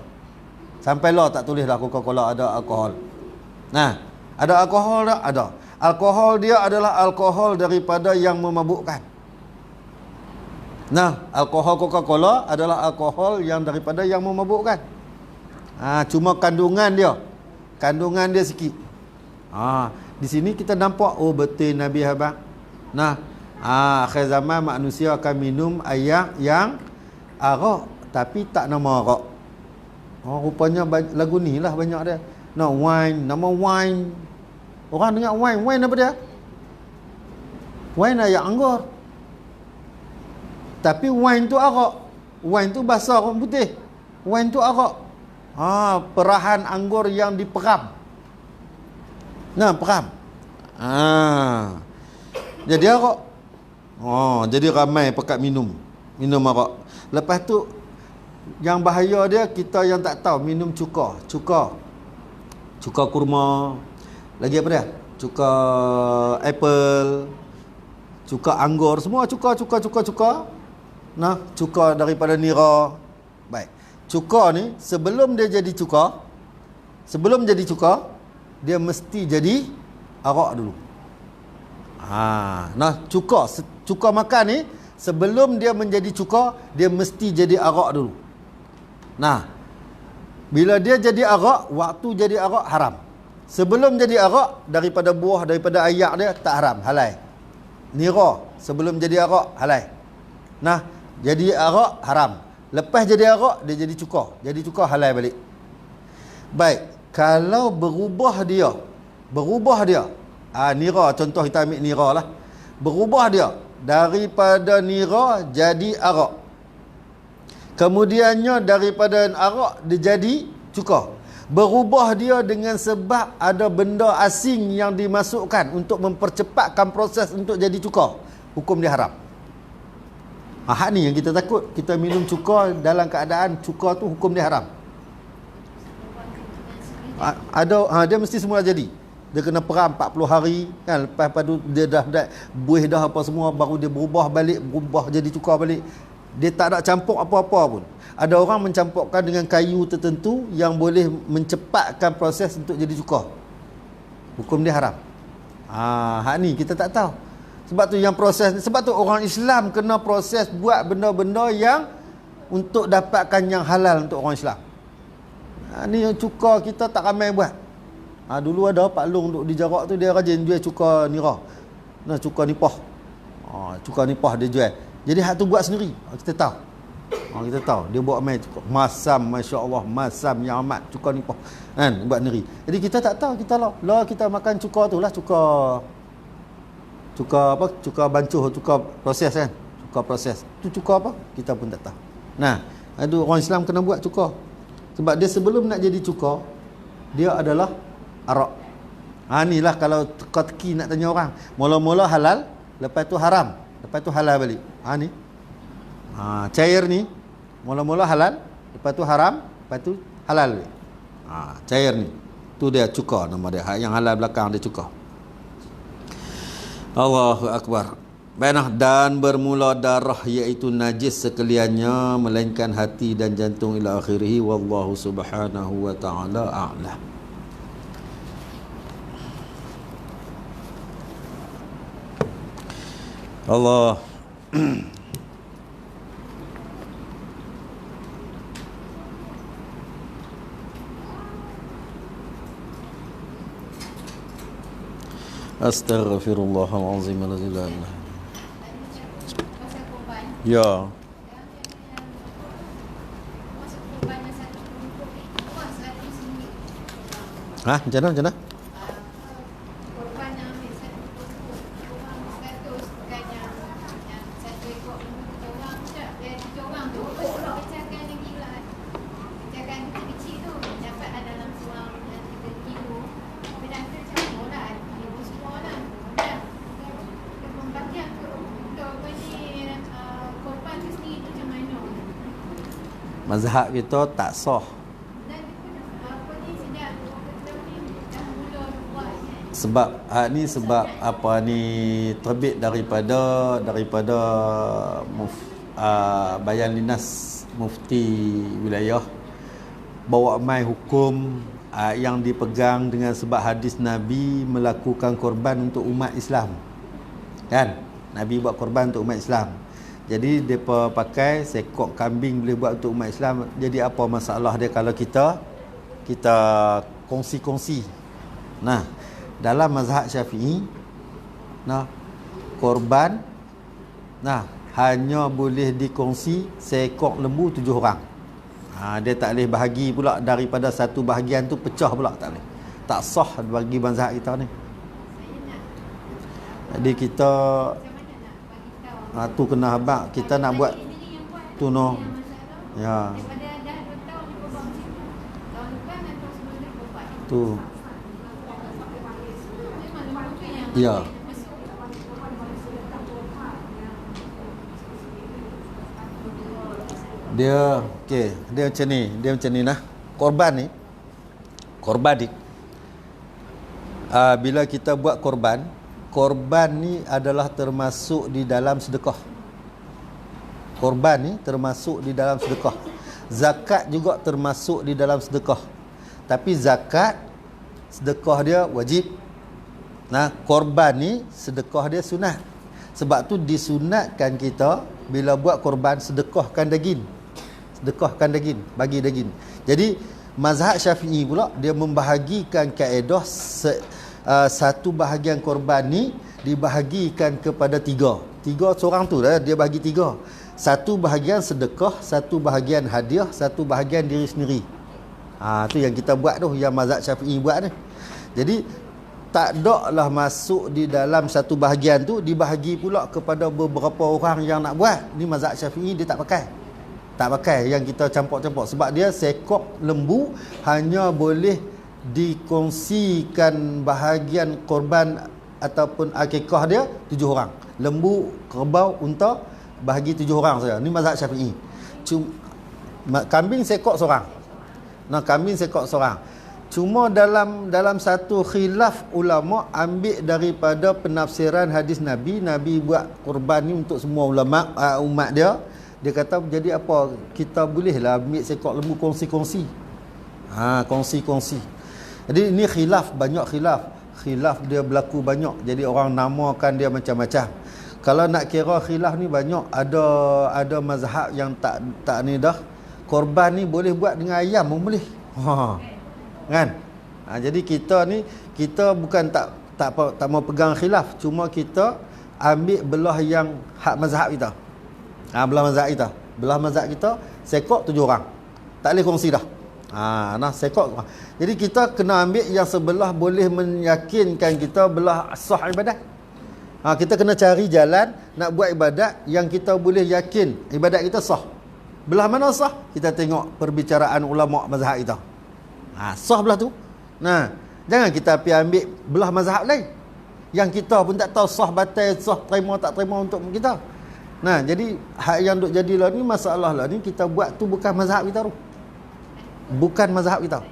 Sampai lah tak tulis dah Coca-Cola ada alkohol. Nah, ada alkohol tak? Ada. Alkohol dia adalah alkohol daripada yang memabukkan. Nah, alkohol Coca-Cola adalah alkohol yang daripada yang memabukkan. Cuma kandungan dia sikit. Di sini kita nampak betul Nabi habaq. Nah, akhir zaman manusia akan minum air yang arak tapi tak nama arak. Rupanya lagu ni lah banyak dia. Nah, nama wine. Orang dengar wine apa dia? Wine air anggur. Tapi wine tu arak. Wine tu bahasa orang putih. Wine tu arak. Perahan anggur yang diperam. Nah, peram. Jadi arak. Jadi ramai pekat minum arak. Lepas tu yang bahaya dia, kita yang tak tahu minum cuka kurma. Lagi apa dia? Cuka apple, cuka anggur, semua cuka. Nah, cuka daripada nira. Baik. Cuka ni sebelum dia jadi cuka, dia mesti jadi arak dulu. Nah, cuka makan ni sebelum dia menjadi cuka, dia mesti jadi arak dulu. Nah, bila dia jadi arak, waktu jadi arak haram. Sebelum jadi arak, daripada buah, daripada ayak dia tak haram, halal. Nira sebelum jadi arak halal. Nah, jadi arak haram. Lepas jadi arak dia jadi cuka. Jadi cuka halal balik. Baik, kalau berubah dia. Nira, contoh kita ambil nira lah. Berubah dia daripada nira jadi arak. Kemudiannya daripada arak dia jadi cuka. Berubah dia dengan sebab ada benda asing yang dimasukkan untuk mempercepatkan proses untuk jadi cuka. Hukum dia haram. Hak ni yang kita takut. Kita minum cuka dalam keadaan cuka tu hukum dia haram. Dia mesti semula jadi. Dia kena peram 40 hari kan, lepas pada dia dah buih dah apa semua, baru dia berubah jadi cuka balik. Dia tak nak campur apa-apa pun. Ada orang mencampurkan dengan kayu tertentu yang boleh mencepatkan proses untuk jadi cuka. Hukum dia haram. Hak ni kita tak tahu. Sebab tu yang proses, sebab tu orang Islam kena proses buat benda-benda yang untuk dapatkan yang halal untuk orang Islam. Ni yang cuka kita tak ramai buat. Dulu ada Pak Long duduk di Jarak tu, dia rajin jual cuka nirah. Nah, cuka nipah. Cuka nipah dia jual. Jadi hak tu buat sendiri. Kita tahu. Kita tahu dia buat main cuka masam, masya-Allah, masam yang amat cuka nipah. Kan buat sendiri. Jadi kita tak tahu, kita lah kita makan cuka tu lah, cuka apa? Cuka bancuh, cuka proses kan. Cuka proses. Tu cuka apa? Kita pun tak tahu. Nah, ada orang Islam kena buat cuka. Sebab dia sebelum nak jadi cuka, dia adalah arak. Inilah kalau teka-teki nak tanya orang. Mula-mula halal, lepas tu haram, lepas tu halal balik. Ni. Cair ni mula-mula halal, lepas tu haram, lepas tu halal balik. Cair ni. Tu dia cuka nama dia. Yang halal belakang dia cuka. Allahu akbar. Baiklah, dan bermula darah iaitu najis sekaliannya melainkan hati dan jantung ila akhirih, wallahu subhanahu wa ta'ala a'lam. Allah. Astaghfirullahalazim la ilaha illallah. Ya. Macam mana? Mazhab kita tak sah. Sebab terbit daripada Bayan Linas Mufti Wilayah, bawa mai hukum yang dipegang dengan sebab hadis Nabi melakukan korban untuk umat Islam. Kan? Nabi buat korban untuk umat Islam. Jadi mereka pakai sekok kambing boleh buat untuk umat Islam. Jadi apa masalah dia kalau kita kongsi-kongsi. Nah, dalam mazhab Syafi'i, korban hanya boleh dikongsi seekor lembu 7 orang. Dia tak boleh bahagi pula daripada satu bahagian tu pecah pula, tak boleh. Tak sah bagi mazhab kita ni. Jadi kita tu kena habaq, kita nak buat tu no. Ya. Tu. Ya. Dia macam ni nah. Korban ni bila kita buat korban ni adalah termasuk di dalam sedekah. Korban ni termasuk di dalam sedekah. Zakat juga termasuk di dalam sedekah. Tapi sedekah dia wajib. Korban ni sedekah dia sunat. Sebab tu disunatkan kita bila buat korban sedekahkan daging. Bagi daging. Jadi mazhab Syafi'i pula dia membahagikan kaedah satu bahagian korban ni dibahagikan kepada 3 seorang tu dah dia bagi 3. Satu bahagian sedekah, satu bahagian hadiah, satu bahagian diri sendiri. Tu yang kita buat tu, yang mazhab Syafi'i buat ni. Jadi tak daklah masuk di dalam satu bahagian tu dibahagi pula kepada beberapa orang yang nak buat. Ni mazhab Syafi'i dia tak pakai yang kita campur-campur. Sebab dia sekok lembu hanya boleh dikongsikan bahagian korban ataupun akikah dia 7 orang. Lembu, kerbau, unta bahagi 7 orang saja. Ni mazhab Syafi'i. Kambing sekok seorang. Kambing sekok seorang. Cuma dalam satu khilaf ulama ambil daripada penafsiran hadis Nabi buat korban ni untuk semua ulama umat dia. Dia kata jadi apa? Kita bolehlah ambil sekok lembu kongsi-kongsi. Kongsi-kongsi. Jadi ini banyak khilaf dia berlaku banyak. Jadi orang namakan dia macam-macam. Kalau nak kira khilaf ni banyak, ada mazhab yang tak ni dah. Korban ni boleh buat dengan ayam pun boleh. Kan? Jadi kita ni, kita bukan tak mau pegang khilaf, cuma kita ambil belah yang hak mazhab kita. Belah mazhab kita. Belah mazhab kita sekok 7 orang. Tak boleh kongsi dah. Sekok. Jadi kita kena ambil yang sebelah boleh meyakinkan kita belah sah ibadat. Kita kena cari jalan nak buat ibadat yang kita boleh yakin ibadat kita sah. Belah mana sah? Kita tengok perbicaraan ulama mazhab kita. Sah belah tu. Jangan kita pergi ambil belah mazhab lain yang kita pun tak tahu sah batal, sah terima tak terima untuk kita. Jadi hak yang duk jadilah ni, masalah lah ni, kita buat tu bukan mazhab kita tu. Bukan mazhab kita.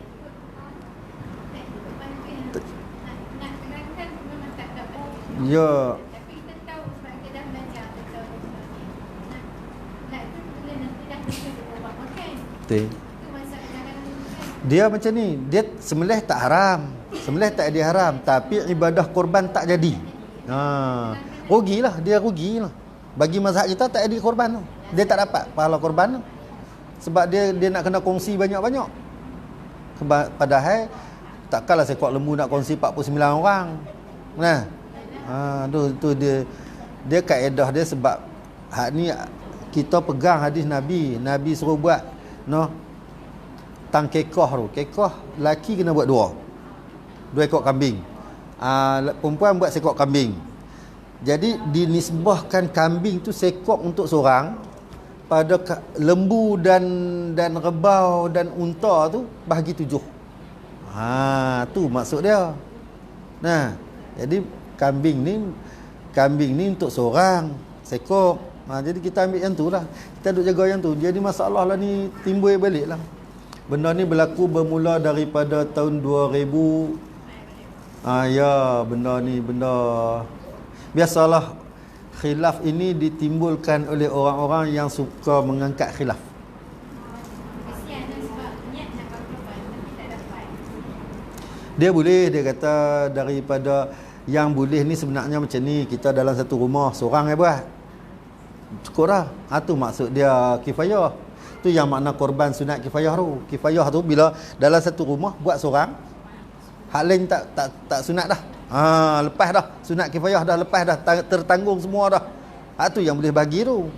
Ya. Tapi kita tahu sebab kita dah belajar betul Itu dia macam ni, dia sembelih tak haram, sembelih tak dia haram, tapi ibadah korban tak jadi. Rugilah, dia rugilah. Bagi mazhab kita tak jadi korban tu, dia tak dapat pahala korban tu, sebab dia nak kena kongsi banyak-banyak. Padahal takkanlah seekor lembu nak kongsi 49 orang. Tu dia kaedah dia, sebab hak ni kita pegang hadis Nabi suruh buat tang kekoh tu. Kekoh laki kena buat 2 ekor kambing. Perempuan buat seekor kambing. Jadi dinisbahkan kambing tu sekok untuk seorang, pada lembu dan rebau dan unta tu bahagi 7. Tu maksud dia. Jadi kambing ni untuk seorang sekok. Jadi kita ambil yang tu lah, kita duk jaga yang tu. Jadi masalah lah ni timbul balik lah. Benda ni berlaku bermula daripada tahun 2000. Benda biasalah, khilaf ini ditimbulkan oleh orang-orang yang suka mengangkat khilaf. Dia boleh, dia kata daripada yang boleh ni sebenarnya macam ni, kita dalam satu rumah seorang buat cukup dah. Tu maksud dia kifayah. Tu yang makna korban sunat kifayah tu. Kifayah tu bila dalam satu rumah buat seorang, hak lain tak sunat dah. Lepas dah sunat kifayah dah, lepas dah tertanggung semua dah. Tu yang boleh bagi tu.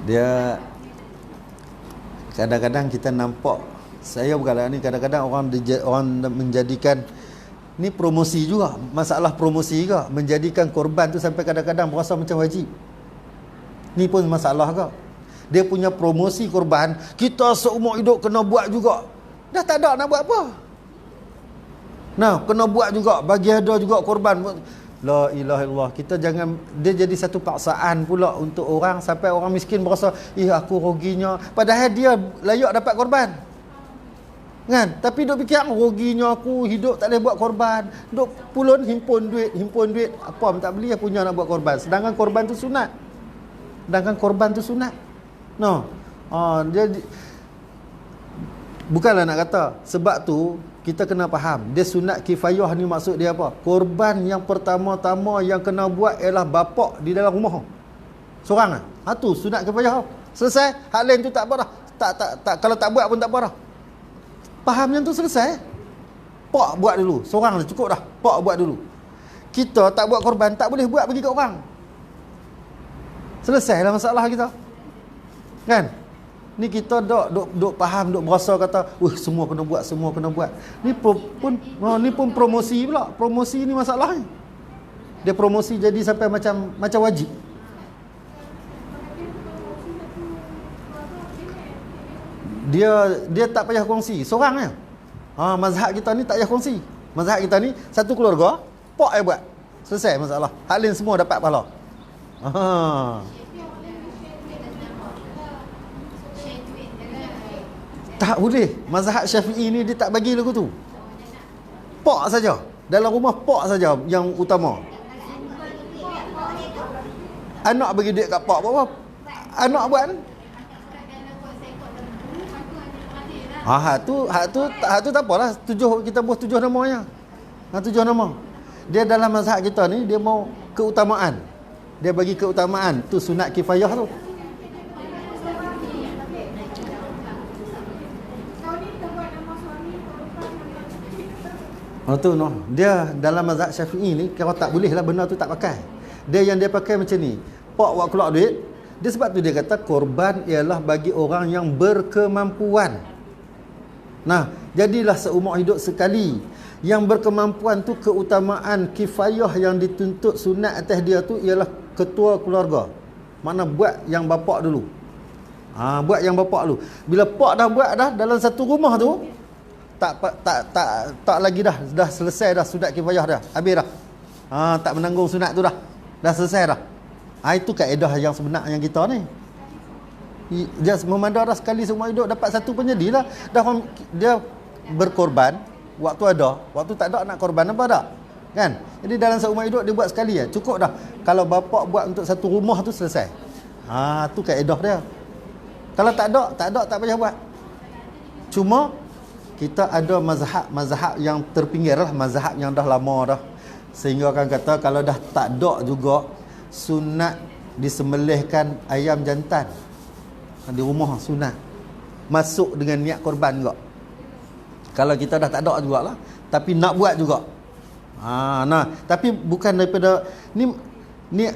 Dia kadang-kadang kita nampak, saya bukanlah ni, kadang-kadang orang menjadikan ni promosi juga, masalah promosi juga, menjadikan korban tu sampai kadang-kadang berasa macam wajib. Ni pun masalah ke? Dia punya promosi korban, kita seumur hidup kena buat juga. Dah tak ada nak buat apa. Kena buat juga, bagi ada juga korban. La ilaha illallah. Kita jangan, dia jadi satu paksaan pula untuk orang, sampai orang miskin berasa, aku ruginya, padahal dia layak dapat korban. Tapi duk fikir, ruginya aku hidup tak boleh buat korban. Duk pulun himpun duit, apa pun tak beli, punya nak buat korban. Sedangkan korban tu sunat. Dia bukanlah nak kata, sebab tu kita kena faham, dia sunat kifayah ni maksud dia apa? Korban yang pertama-tama yang kena buat ialah bapak di dalam rumah seorang. Tu sunat kifayah. Selesai, hak lain tu tak apa dah. Tak kalau tak buat pun tak apa dah. Faham yang tu selesai. Pak buat dulu, seorang dah cukup dah. Pak buat dulu. Kita tak buat korban, tak boleh buat bagi kat orang. Selesailah masalah kita. Ni kita duk faham, duk berasa kata, semua kena buat. Ni pun promosi pula. Promosi ni masalahnya. Dia promosi jadi sampai macam wajib. Dia tak payah kongsi, seorang je. Mazhab kita ni tak payah kongsi. Mazhab kita ni satu keluarga, pak buat. Selesai masalah. Hak lain semua dapat pahala. Tak boleh. Mazhab Syafi'i ni dia tak bagi lagu tu. Pak saja. Dalam rumah pak saja yang utama. Anak bagi duit kat pak apa? Anak buat ni. Hak tu tak apalah. Kita buat 7 namanya. 7 nama. Dia dalam mazhab kita ni dia mau keutamaan. Dia bagi keutamaan tu sunat kifayah tu. Tu noh. Dia dalam mazhab Syafi'i ni kalau tak boleh lah benda tu tak pakai. Dia yang dia pakai macam ni. Pak buat keluar duit. Dia sebab tu dia kata korban ialah bagi orang yang berkemampuan. Nah, jadilah seumur hidup sekali. Yang berkemampuan tu keutamaan kifayah yang dituntut sunat atas dia tu ialah ketua keluarga. Mana buat yang bapak dulu. Buat yang bapak dulu. Bila pak dah buat dah dalam satu rumah tu tak lagi dah selesai dah sunat kifayah dah. Habis dah. Tak menanggung sunat tu dah. Dah selesai dah. Itu kaedah yang sebenar yang kita ni. Dia memandang dah sekali seumur hidup dapat satu pun jadilah. Dia berkorban waktu ada, waktu tak ada nak korban apa tak? Kan? Jadi dalam seumur hidup dia buat sekali ya. Cukup dah. Kalau bapak buat untuk satu rumah tu selesai. Tu kaedah dia. Kalau tak ada tak payah buat. Cuma kita ada mazhab yang terpinggir lah, mazhab yang dah lama dah. Sehingga akan kata kalau dah tak ada juga sunat disembelihkan ayam jantan di rumah, sunat masuk dengan niat korban juga. Kalau kita dah tak ada jugalah, tapi nak buat juga. Tapi bukan daripada ni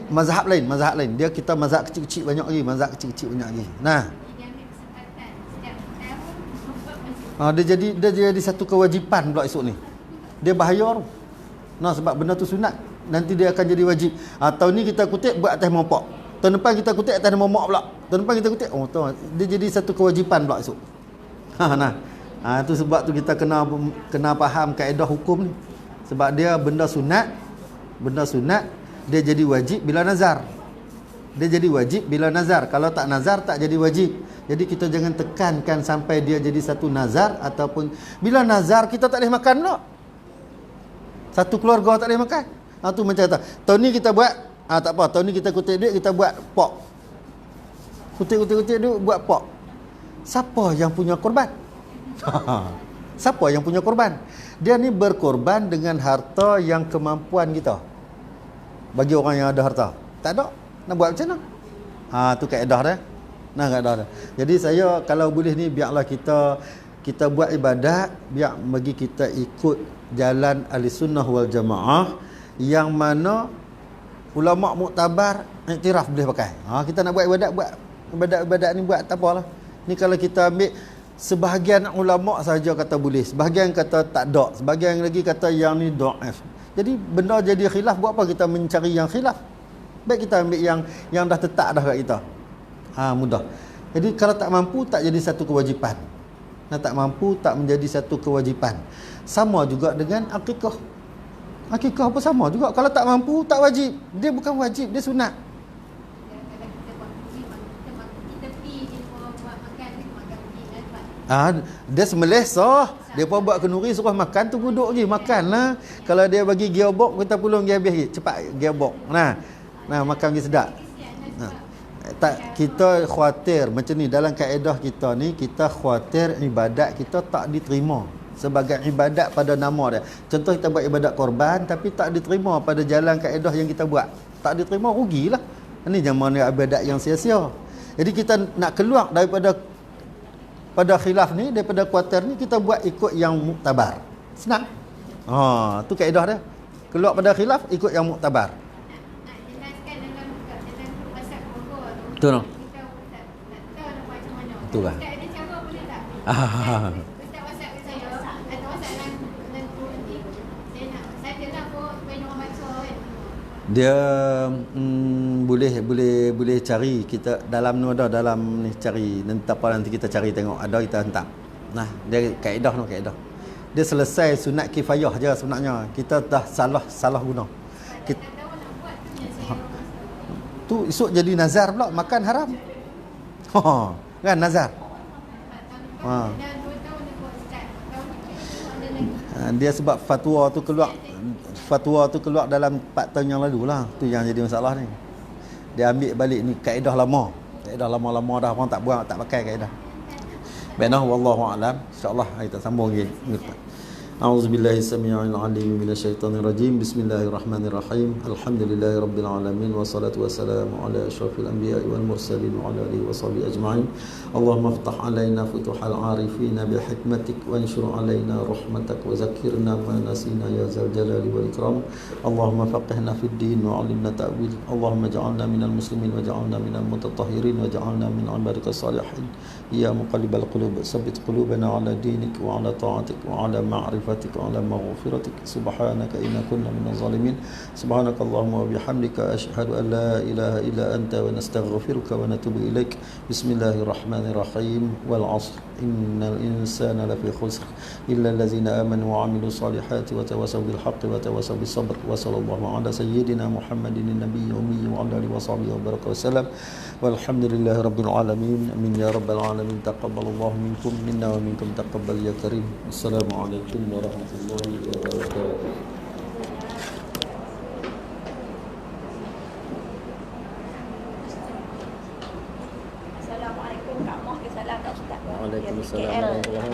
mazhab lain. Dia kita mazhab kecil-kecil banyak lagi. Dia jadi satu kewajipan pula esok ni. Dia bahaya tu. Sebab benda tu sunat, nanti dia akan jadi wajib. Tahun ni kita kutip buat atas mopak. Tahun depan kita kutip atas momak pula. Tahun depan kita kutip, dia jadi satu kewajipan pula esok. Tu sebab tu kita kena faham kaedah hukum ni. Sebab dia benda sunat dia jadi wajib bila nazar. Kalau tak nazar tak jadi wajib. Jadi kita jangan tekankan sampai dia jadi satu nazar, ataupun bila nazar kita tak boleh makan pula. Satu keluarga tak boleh makan. Tu macam kata, tahun ni kita buat, tak apa, tahun ni kita kutip duit, kita buat pok. Kutip duit, buat pok. Siapa yang punya korban? Siapa yang punya korban? Dia ni berkorban dengan harta yang kemampuan kita. Bagi orang yang ada harta. Tak ada, nak buat macam mana? Tu kaedah dia. Kaedah dia. Jadi saya kalau boleh ni biarlah kita buat ibadat, biar bagi kita ikut jalan Ahlussunnah wal Jamaah yang mana ulama muktabar iktiraf boleh pakai. Kita nak buat ibadat ni buat tak apalah. Ni kalau kita ambil sebahagian ulama saja kata boleh, sebahagian kata tak ada, sebahagian lagi kata yang ni dhaif. Jadi benda jadi khilaf, buat apa kita mencari yang khilaf? Baik kita ambil yang dah tetap dah kat kita. Mudah. Jadi kalau tak mampu tak jadi satu kewajipan. Tak mampu tak menjadi satu kewajipan. Sama juga dengan akikah. Akikah apa sama juga. Kalau tak mampu tak wajib. Dia bukan wajib, dia sunat. Dia sembelih sah. Dia pun buat kenduri suruh makan tu duduk lagi makanlah. Kalau dia bagi gearbox kita pulung dia habis lagi. Cepat gearbox. Makan lagi sedap. Tak, kita khawatir macam ni dalam kaedah kita ni, kita khawatir ibadat kita tak diterima sebagai ibadat pada nama dia. Contoh kita buat ibadat korban tapi tak diterima pada jalan kaedah yang kita buat. Tak diterima, rugilah. Ini zaman ibadat yang sia-sia. Jadi kita nak keluar daripada khilaf ni, daripada khawatir ni, kita buat ikut yang muktabar. Senang. Tu kaedah dia. Keluar pada khilaf ikut yang muktabar. Betul tak? Betul lah. Dia boleh cari kita dalam ni cari nanti kita cari tengok ada kita hantar. Dia kaedah. Dia selesai sunat kifayah je sebenarnya. Kita dah salah guna. Tu esok jadi nazar pula, makan haram. Kan nazar. Dia sebab fatwa tu keluar dalam 4 tahun yang lalu lah. Tu yang jadi masalah ni. Dia ambil balik ni kaedah lama. Kaedah lama-lama dah orang tak buat, tak pakai kaedah. Baiklah, wallahu a'lam. Insya-Allah kita sambung lagi. A'udzubillahi samii'il 'aliim minasyaitonir rajim. Bismillahirrahmanirrahim. Alhamdulillahirabbil alamin wassalatu wassalamu ala asyrafil anbiya'i wal mursalin wa ala alihi washabihi ajma'in. Allahumma iftah 'alaina futuhal 'arifin bi hikmatik wa anshur 'alaina rahmatak wa zakkirna ma nasina ya zal jalali wal ikram. Allahumma faqihna fid din wa 'allimna ta'wil. Allahumma ij'alna minal muslimin wa ij'alna minal mutatahhirin wa ij'alna min 'ibadikas salihin. Ya muqallibal qulub, tsabbit qulubana 'ala dinik wa 'ala ta'atik wa 'ala ma'rifatik wa 'ala maghfiratik. Subhanaka inna kunna minaz zalimin. Subhanakallahumma wa bihamdika asyhadu an la ilaha illa anta wa nastaghfiruka wa natubu ilaik. Bismillahirrahmanirrahim. Wal 'ashr innal insana lafi khusr illa allazina amanu wa 'amilus solihati wa tawassaw bil haqqi wa tawassaw bis sabr. Wa sallallahu ala sayyidina Muhammadin nabiyyi ummi wa 'ala alihi wa sahbihi wa baraka wasallam. Walhamdulillahi rabbil alamin. Amin ya rabbal alamin. Taqabbalallahu minkum minna wa minkum taqabbal ya karim. Assalamualaikum warahmatullahi wabarakatuh. Assalamualaikum Kak Moh, ke salam Kak Ustaz. Waalaikumsalam Dia di KL. warahmatullahi wabarakatuh.